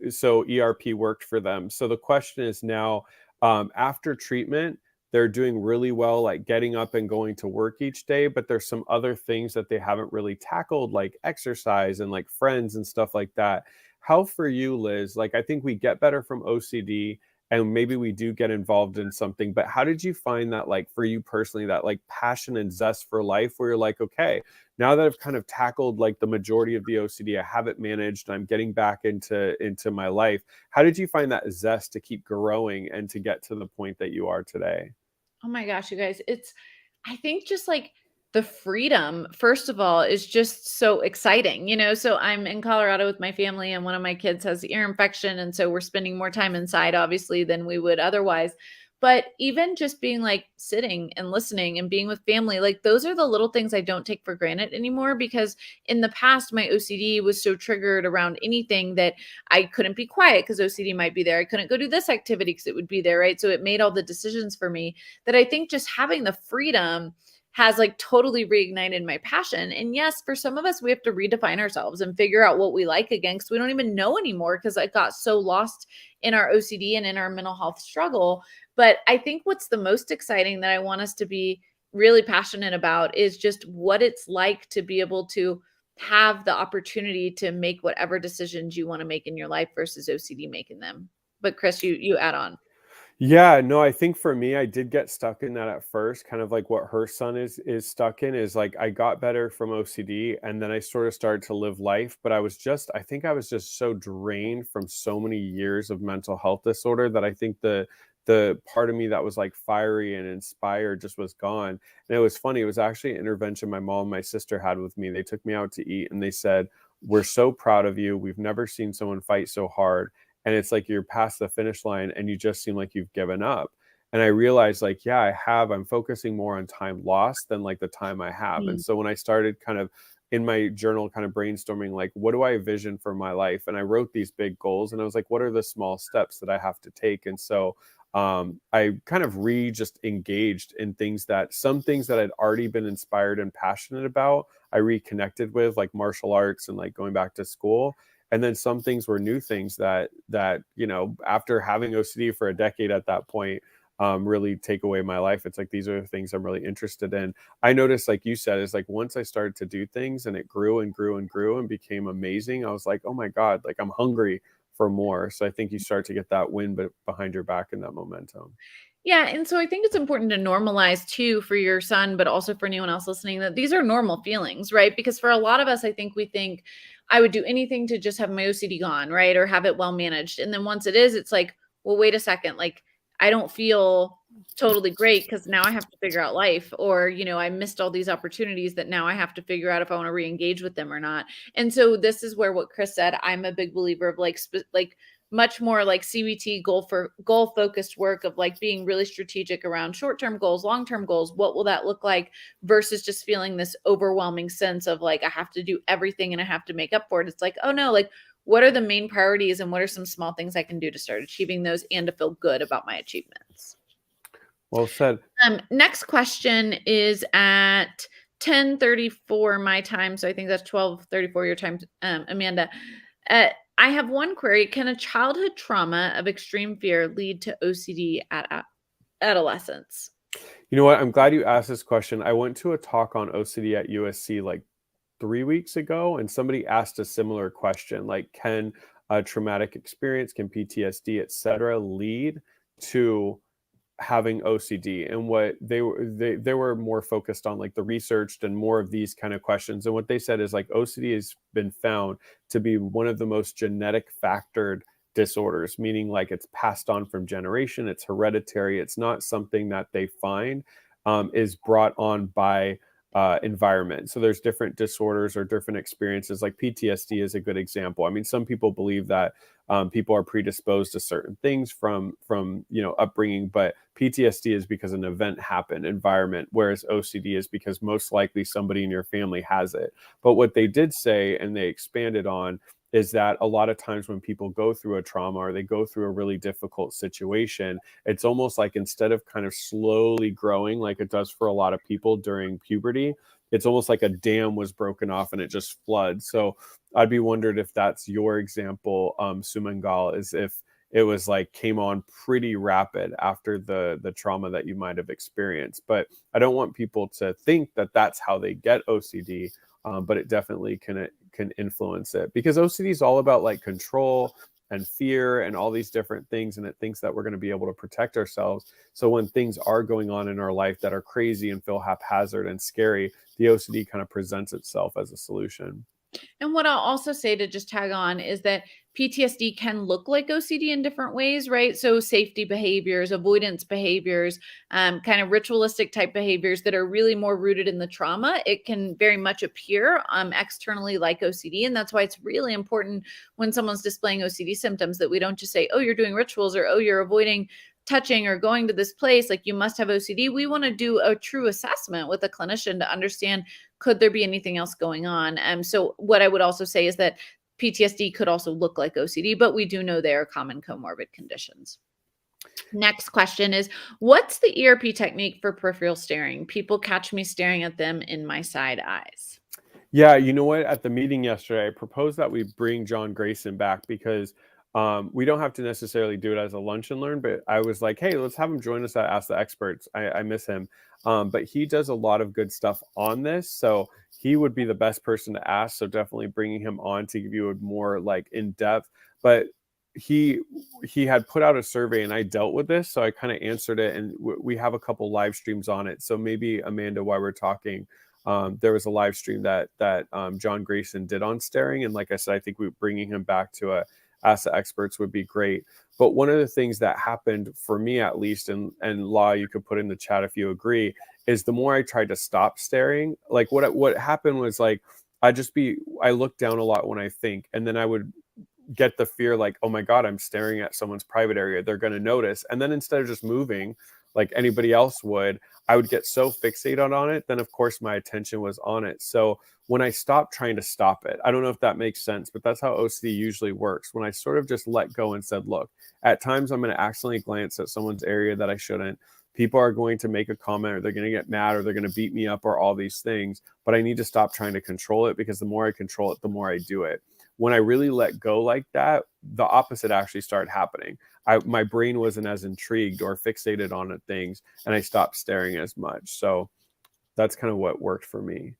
So ERP worked for them. So the question is now, after treatment, they're doing really well, like getting up and going to work each day, but there's some other things that they haven't really tackled, like exercise and like friends and stuff like that. How for you, Liz? Like, I think we get better from OCD and maybe we do get involved in something, but how did you find that, like, for you personally, that like passion and zest for life where you're like, okay, now that I've kind of tackled like the majority of the OCD, I have it managed, and I'm getting back into my life. How did you find that zest to keep growing and to get to the point that you are today? Oh my gosh, you guys, I think just like the freedom, first of all, is just so exciting, you know? So I'm in Colorado with my family, and one of my kids has ear infection. And so we're spending more time inside, obviously, than we would otherwise. But even just being like sitting and listening and being with family, like those are the little things I don't take for granted anymore, because in the past, my OCD was so triggered around anything that I couldn't be quiet because OCD might be there. I couldn't go do this activity because it would be there, right? So it made all the decisions for me, that I think just having the freedom has like totally reignited my passion. And yes, for some of us, we have to redefine ourselves and figure out what we like again, because we don't even know anymore, because I got so lost in our OCD and in our mental health struggle. But I think what's the most exciting that I want us to be really passionate about is just what it's like to be able to have the opportunity to make whatever decisions you want to make in your life versus OCD making them. But Chris, you add on. Yeah, no, I think for me, I did get stuck in that at first, kind of like what her son is stuck in, is like I got better from OCD and then I sort of started to live life, but I think I was just so drained from so many years of mental health disorder that I think the part of me that was like fiery and inspired just was gone. And it was funny, it was actually an intervention my mom and my sister had with me. They took me out to eat and they said, "We're so proud of you. We've never seen someone fight so hard." And it's like you're past the finish line and you just seem like you've given up. And I realized, like, yeah, I'm focusing more on time lost than like the time I have. And Mm. so when I started kind of in my journal kind of brainstorming, like, what do I envision for my life? And I wrote these big goals and I was like, what are the small steps that I have to take? And so I kind of just engaged in some things that I'd already been inspired and passionate about, I reconnected with, like martial arts and like going back to school. And then some things were new things that after having OCD for a decade at that point, really take away my life. It's like these are the things I'm really interested in. I noticed, like you said, is like once I started to do things and it grew and grew and grew and became amazing, I was like, oh my God, like I'm hungry for more. So I think you start to get that wind behind your back and that momentum. Yeah, and so I think it's important to normalize too for your son, but also for anyone else listening, that these are normal feelings, right? Because for a lot of us, I think we think I would do anything to just have my OCD gone, right? Or have it well managed. And then once it is, it's like, well, wait a second, like I don't feel totally great because now I have to figure out life, or I missed all these opportunities that now I have to figure out if I want to re-engage with them or not. And so this is where what Chris said, I'm a big believer of like much more like CBT goal focused work of like being really strategic around short-term goals, long-term goals. What will that look like versus just feeling this overwhelming sense of like, I have to do everything and I have to make up for it. It's like, oh no, like what are the main priorities and what are some small things I can do to start achieving those and to feel good about my achievements? Well said. Next question is at 10:34 my time. So I think that's 12:34 your time, Amanda. I have one query. Can a childhood trauma of extreme fear lead to OCD at adolescence? You know what? I'm glad you asked this question. I went to a talk on OCD at USC like 3 weeks ago, and somebody asked a similar question, like, can a traumatic experience, can PTSD, et cetera, lead to having OCD? And what they were more focused on like the research and more of these kind of questions. And what they said is like OCD has been found to be one of the most genetic factored disorders, meaning like it's passed on from generation, it's hereditary, it's not something that they find is brought on by environment. So there's different disorders or different experiences. Like PTSD is a good example. I mean, some people believe that people are predisposed to certain things from upbringing, but PTSD is because an event happened, environment, whereas OCD is because most likely somebody in your family has it. But what they did say, and they expanded on, is that a lot of times when people go through a trauma or they go through a really difficult situation, it's almost like instead of kind of slowly growing like it does for a lot of people during puberty, it's almost like a dam was broken off and it just floods. So I'd be wondered if that's your example, Sumangal, is if it was like came on pretty rapid after the trauma that you might have experienced. But I don't want people to think that that's how they get OCD. But it definitely can influence it, because OCD is all about like control and fear and all these different things, and it thinks that we're going to be able to protect ourselves. So when things are going on in our life that are crazy and feel haphazard and scary, the OCD kind of presents itself as a solution. And what I'll also say to just tag on is that PTSD can look like OCD in different ways, right? So safety behaviors, avoidance behaviors, kind of ritualistic type behaviors that are really more rooted in the trauma. It can very much appear externally like OCD. And that's why it's really important when someone's displaying OCD symptoms that we don't just say, oh, you're doing rituals, or oh, you're avoiding touching or going to this place, like you must have OCD. We want to do a true assessment with a clinician to understand, could there be anything else going on? So what I would also say is that PTSD could also look like OCD, but we do know they are common comorbid conditions. Next question is, what's the ERP technique for peripheral staring? People catch me staring at them in my side eyes. Yeah, you know what? At the meeting yesterday, I proposed that we bring John Grayson back because we don't have to necessarily do it as a lunch and learn, but I was like, hey, let's have him join us at Ask the Experts. I miss him. But he does a lot of good stuff on this. So he would be the best person to ask. So definitely bringing him on to give you a more like in depth. But he had put out a survey and I dealt with this. So I kind of answered it, and we have a couple live streams on it. So maybe Amanda, while we're talking, there was a live stream that John Grayson did on staring. And like I said, I think bringing him back to a Ask the Experts would be great. But one of the things that happened for me, at least, and Law, you could put in the chat if you agree, is the more I tried to stop staring, like what happened was like, I look down a lot when I think, and then I would get the fear like, oh my God, I'm staring at someone's private area. They're going to notice. And then instead of just moving like anybody else would, I would get so fixated on it. Then of course my attention was on it. So when I stopped trying to stop it, I don't know if that makes sense, but that's how OCD usually works. When I sort of just let go and said, look, at times I'm going to accidentally glance at someone's area that I shouldn't. People are going to make a comment, or they're going to get mad, or they're going to beat me up, or all these things. But I need to stop trying to control it, because the more I control it, the more I do it. When I really let go like that, the opposite actually started happening. My brain wasn't as intrigued or fixated on things, and I stopped staring as much. So that's kind of what worked for me.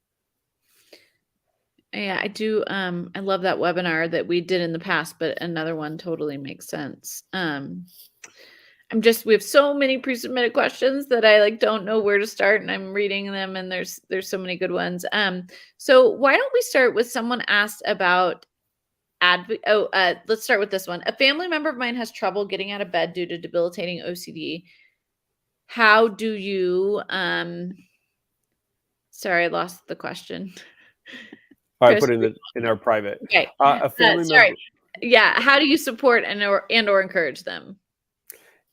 Yeah, I do. I love that webinar that we did in the past, but another one totally makes sense. We have so many pre-submitted questions that I like don't know where to start, and I'm reading them, and there's so many good ones. So why don't we start with someone asked about let's start with this one. A family member of mine has trouble getting out of bed due to debilitating OCD. How do you sorry, I lost the question. I put in our private. Okay. A family member. Yeah. How do you support and or encourage them?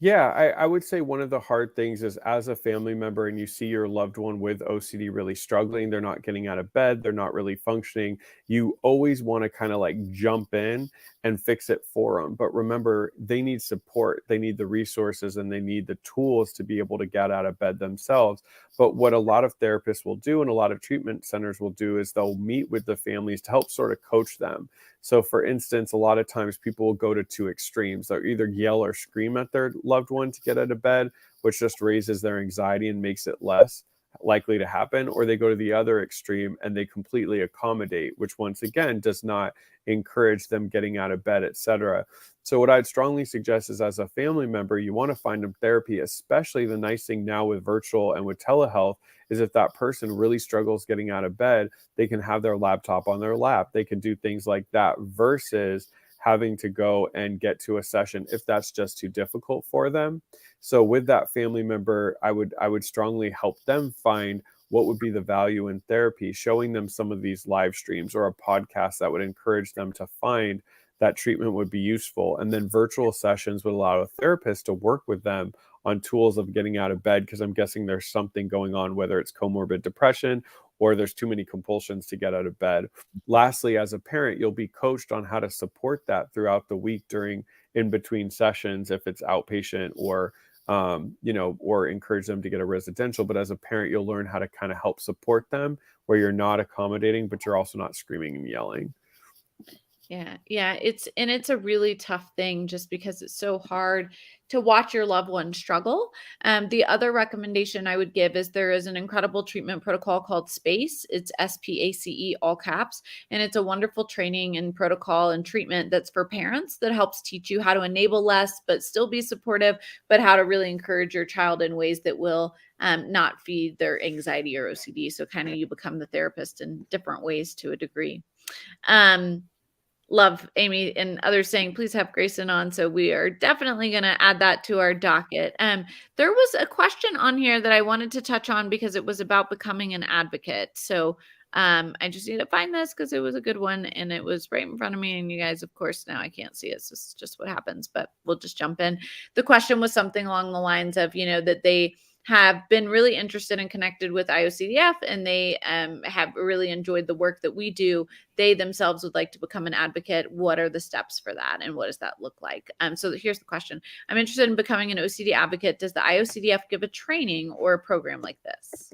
Yeah, I would say one of the hard things is as a family member and you see your loved one with OCD really struggling, they're not getting out of bed, they're not really functioning. You always want to kind of like jump in and fix it for them. But remember, they need support, they need the resources, and they need the tools to be able to get out of bed themselves. But what a lot of therapists will do and a lot of treatment centers will do is they'll meet with the families to help sort of coach them. So, for instance, a lot of times people will go to two extremes. They'll either yell or scream at their loved one to get out of bed, which just raises their anxiety and makes it less likely to happen, or they go to the other extreme and they completely accommodate, which once again does not encourage them getting out of bed, etc. So what I'd strongly suggest is as a family member, you want to find them therapy, especially the nice thing now with virtual and with telehealth is if that person really struggles getting out of bed, they can have their laptop on their lap. They can do things like that versus having to go and get to a session if that's just too difficult for them. So with that family member, I would strongly help them find what would be the value in therapy, showing them some of these live streams or a podcast that would encourage them to find that treatment would be useful. And then virtual sessions would allow a therapist to work with them on tools of getting out of bed, because I'm guessing there's something going on, whether it's comorbid depression or there's too many compulsions to get out of bed. Lastly, as a parent, you'll be coached on how to support that throughout the week during in between sessions, if it's outpatient or or encourage them to get a residential. But as a parent, you'll learn how to kind of help support them where you're not accommodating, but you're also not screaming and yelling. Yeah, yeah, it's a really tough thing just because it's so hard to watch your loved one struggle. The other recommendation I would give is there is an incredible treatment protocol called SPACE. It's SPACE, all caps, and it's a wonderful training and protocol and treatment that's for parents that helps teach you how to enable less but still be supportive, but how to really encourage your child in ways that will not feed their anxiety or OCD. So kind of you become the therapist in different ways to a degree. Um, Love Amy and others saying, please have Grayson on. So we are definitely going to add that to our docket. There was a question on here that I wanted to touch on because it was about becoming an advocate. So I just need to find this because it was a good one and it was right in front of me. And you guys, of course, now I can't see it. So it's just what happens, but we'll just jump in. The question was something along the lines of, that they have been really interested and connected with IOCDF and they have really enjoyed the work that we do. They themselves would like to become an advocate. What are the steps for that? And what does that look like? So here's the question. I'm interested in becoming an OCD advocate. Does the IOCDF give a training or a program like this?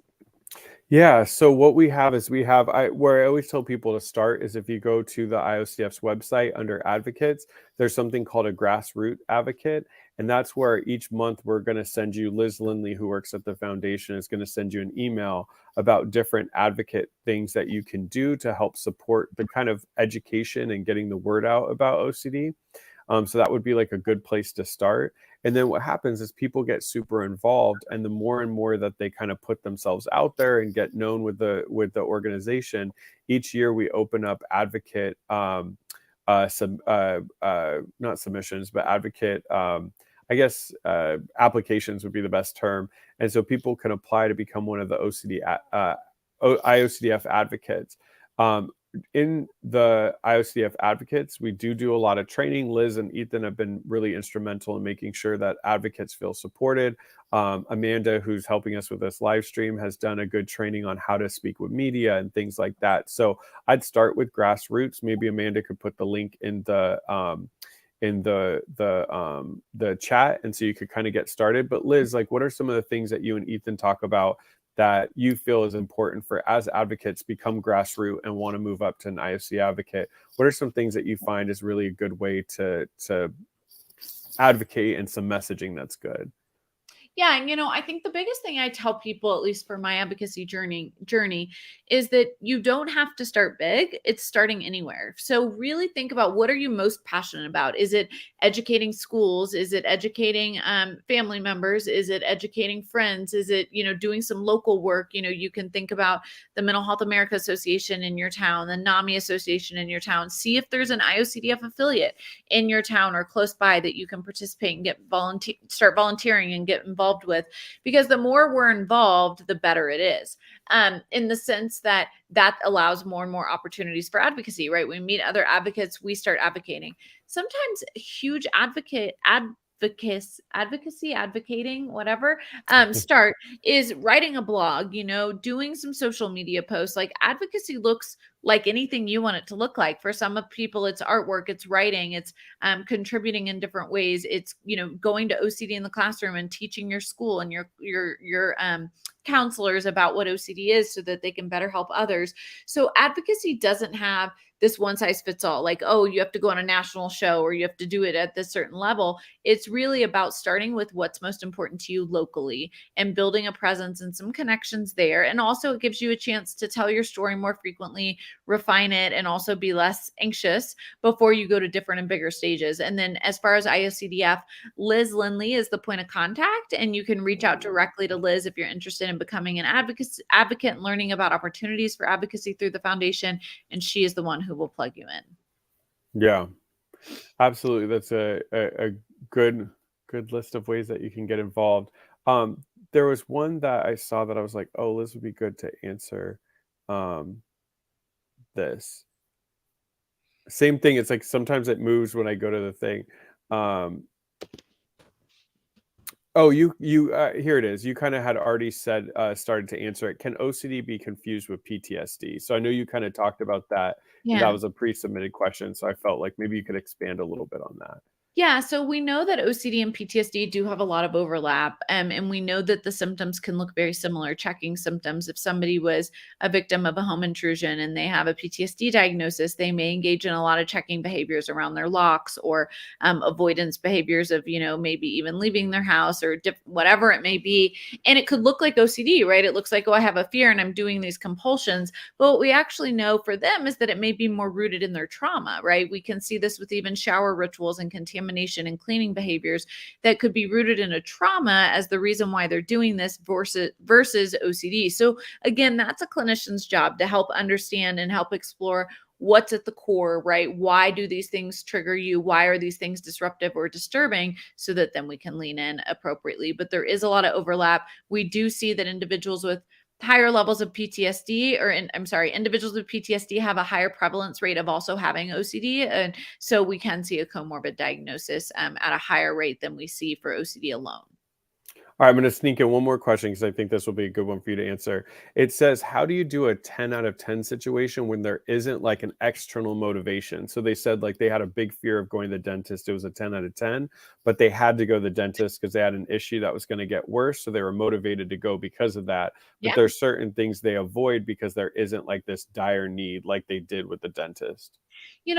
Yeah, so what we have is where I always tell people to start is if you go to the IOCF's website under advocates, there's something called a grassroots advocate. And that's where each month we're going to send you, Liz Lindley, who works at the foundation, is going to send you an email about different advocate things that you can do to help support the kind of education and getting the word out about OCD. So that would be like a good place to start. And then what happens is people get super involved, and the more and more that they kind of put themselves out there and get known with the organization, each year we open up advocate not submissions, but advocate applications would be the best term. And so people can apply to become one of the IOCDF advocates. In the IOCDF advocates, we do a lot of training. Liz and Ethan have been really instrumental in making sure that advocates feel supported. Amanda, who's helping us with this live stream, has done a good training on how to speak with media and things like that. So I'd start with grassroots. Maybe Amanda could put the link in the chat, and so you could kind of get started. But Liz, like, what are some of the things that you and Ethan talk about that you feel is important for as advocates become grassroots and want to move up to an IOC advocate? What are some things that you find is really a good way to advocate and some messaging that's good? Yeah, and I think the biggest thing I tell people, at least for my advocacy journey, is that you don't have to start big. It's starting anywhere. So really think about, what are you most passionate about? Is it educating schools? Is it educating family members? Is it educating friends? Is it doing some local work? You can think about the Mental Health America Association in your town, the NAMI Association in your town. See if there's an IOCDF affiliate in your town or close by that you can participate and start volunteering and get involved with, because the more we're involved, the better it is. In the sense that allows more and more opportunities for advocacy, right? We meet other advocates, we start advocating. sometimes huge advocating, whatever, start is writing a blog, doing some social media posts. Like advocacy looks like anything you want it to look like. For some of people, it's artwork, it's writing, it's contributing in different ways. It's, going to OCD in the classroom and teaching your school and your counselors about what OCD is so that they can better help others. So advocacy doesn't have this one size fits all, like, oh, you have to go on a national show or you have to do it at this certain level. It's really about starting with what's most important to you locally and building a presence and some connections there. And also it gives you a chance to tell your story more frequently, refine it, and also be less anxious before you go to different and bigger stages. And then as far as IOCDF, Liz Lindley is the point of contact, and you can reach out directly to Liz if you're interested in becoming an advocate and learning about opportunities for advocacy through the foundation. And she is the one who will plug you in. Yeah, absolutely. That's a good list of ways that you can get involved. There was one that I saw that I was like, oh, Liz would be good to answer this. Same thing. It's like sometimes it moves when I go to the thing. Oh, you here it is. You kind of had already said, started to answer it. Can OCD be confused with PTSD? So I know you kind of talked about that. And that Yeah. was a pre-submitted question. So I felt like maybe you could expand a little bit on that. Yeah, so we know that OCD and PTSD do have a lot of overlap, and we know that the symptoms can look very similar. Checking symptoms, if somebody was a victim of a home intrusion and they have a PTSD diagnosis, they may engage in a lot of checking behaviors around their locks or avoidance behaviors of, maybe even leaving their house or whatever it may be. And it could look like OCD, right? It looks like, oh, I have a fear and I'm doing these compulsions. But what we actually know for them is that it may be more rooted in their trauma, right? We can see this with even shower rituals and contamination and cleaning behaviors that could be rooted in a trauma as the reason why they're doing this versus OCD. So again, that's a clinician's job to help understand and help explore what's at the core, right? Why do these things trigger you? Why are these things disruptive or disturbing? So that then we can lean in appropriately. But there is a lot of overlap. We do see that individuals with higher levels of PTSD, individuals with PTSD have a higher prevalence rate of also having OCD. And so we can see a comorbid diagnosis at a higher rate than we see for OCD alone. All right, I'm going to sneak in one more question because I think this will be a good one for you to answer. It says, how do you do a 10 out of 10 situation when there isn't like an external motivation? So they said like they had a big fear of going to the dentist. It was a 10 out of 10, but they had to go to the dentist because they had an issue that was going to get worse. So they were motivated to go because of that. But Yeah. there's certain things they avoid because there isn't like this dire need like they did with the dentist.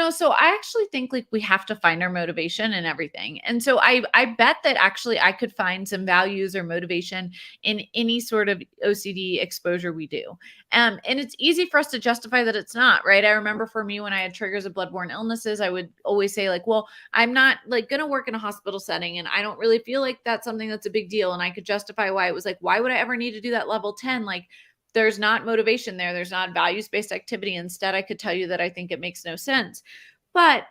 So I actually think like we have to find our motivation in everything. And so I bet that actually I could find some values or motivation in any sort of OCD exposure we do. And it's easy for us to justify that it's not, right? I remember for me when I had triggers of bloodborne illnesses, I would always say like, well, I'm not like going to work in a hospital setting and I don't really feel like that's something that's a big deal. And I could justify why. It was like, why would I ever need to do that level 10? Like there's not motivation there. There's not values-based activity. Instead, I could tell you that I think it makes no sense. But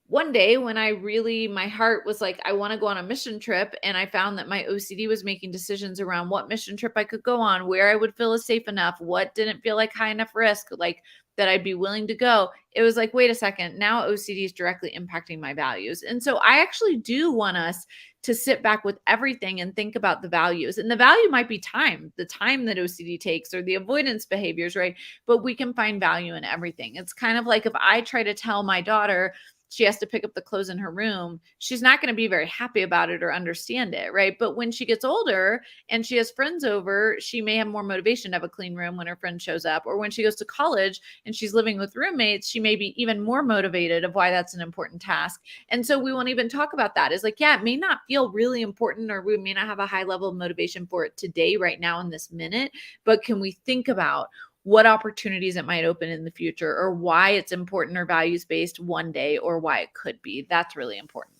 one day when my heart was like, I want to go on a mission trip. And I found that my OCD was making decisions around what mission trip I could go on, where I would feel is safe enough, what didn't feel like high enough risk, like that I'd be willing to go. It was like, wait a second, now OCD is directly impacting my values. And so I actually do want us to sit back with everything and think about the values. And the value might be time, the time that OCD takes or the avoidance behaviors, right? But we can find value in everything. It's kind of like if I try to tell my daughter she has to pick up the clothes in her room, she's not going to be very happy about it or understand it, right? But when she gets older and she has friends over, she may have more motivation to have a clean room when her friend shows up. Or when she goes to college and she's living with roommates, she may be even more motivated of why that's an important task. And so we won't even talk about that. It's like, yeah, it may not feel really important or we may not have a high level of motivation for it today, right now in this minute, but can we think about what opportunities it might open in the future or why it's important or values-based one day or why it could be? That's really important.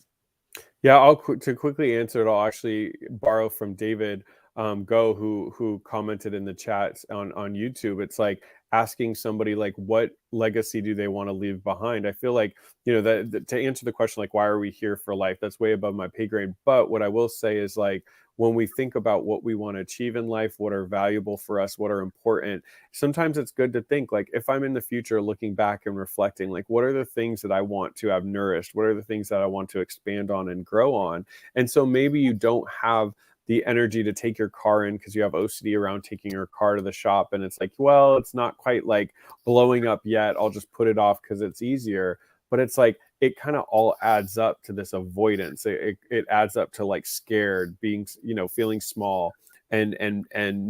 Yeah, to quickly answer it, I'll actually borrow from David Go, who commented in the chat on YouTube. It's like asking somebody like, what legacy do they want to leave behind? I feel like, that to answer the question, like, why are we here for life? That's way above my pay grade. But what I will say is like, when we think about what we want to achieve in life, what are valuable for us, what are important, sometimes it's good to think like, if I'm in the future looking back and reflecting, like, what are the things that I want to have nourished? What are the things that I want to expand on and grow on? And so maybe you don't have the energy to take your car in because you have OCD around taking your car to the shop. And it's like, well, it's not quite like blowing up yet. I'll just put it off because it's easier. But it's like, it kind of all adds up to this avoidance. It adds up to like scared, being, feeling small and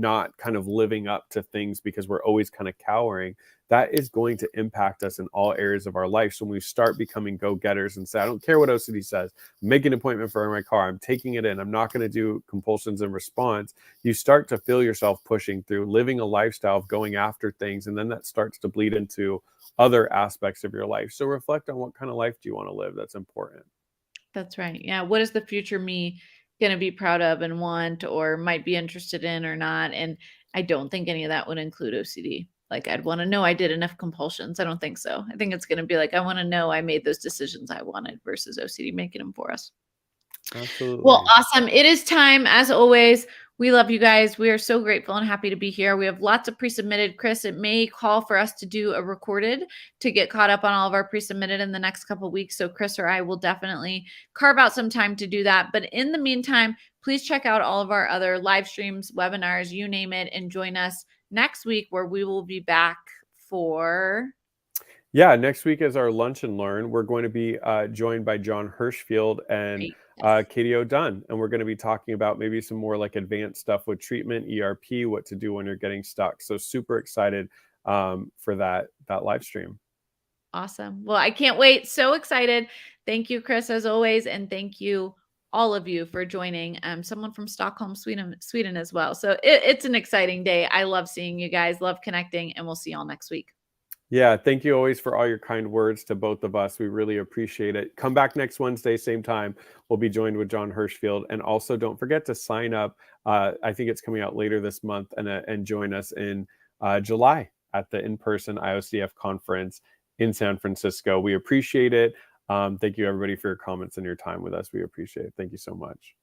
not kind of living up to things because we're always kind of cowering. That is going to impact us in all areas of our life. So when we start becoming go-getters and say, I don't care what OCD says, make an appointment for my car, I'm taking it in, I'm not going to do compulsions and response, you start to feel yourself pushing through, living a lifestyle of going after things. And then that starts to bleed into other aspects of your life. So reflect on, what kind of life do you want to live? That's important. That's right. Yeah. What is the future me going to be proud of and want or might be interested in or not? And I don't think any of that would include OCD. Like, I'd want to know I did enough compulsions. I don't think so. I think it's going to be like, I want to know I made those decisions I wanted versus OCD making them for us. Absolutely. Well, awesome. It is time, as always. We love you guys. We are so grateful and happy to be here. We have lots of pre-submitted. Chris, it may call for us to do a recorded to get caught up on all of our pre-submitted in the next couple of weeks. So Chris or I will definitely carve out some time to do that. But in the meantime, please check out all of our other live streams, webinars, you name it, and join us next week where we will be back for... Yeah, next week is our Lunch and Learn. We're going to be joined by John Hirschfield and Katie O'Dunn, and we're going to be talking about maybe some more like advanced stuff with treatment, ERP, what to do when you're getting stuck. So super excited for that live stream. Awesome. Well, I can't wait. So excited. Thank you, Chris, as always, and thank you all of you for joining. Someone from Stockholm, Sweden as well. So it's an exciting day. I love seeing you guys, love connecting, and we'll see y'all next week. Yeah, thank you always for all your kind words to both of us. We really appreciate it. Come back next Wednesday, same time. We'll be joined with John Hirschfield. And also don't forget to sign up. I think it's coming out later this month, and join us in July at the in-person IOCDF conference in San Francisco. We appreciate it. Thank you everybody for your comments and your time with us. We appreciate it. Thank you so much.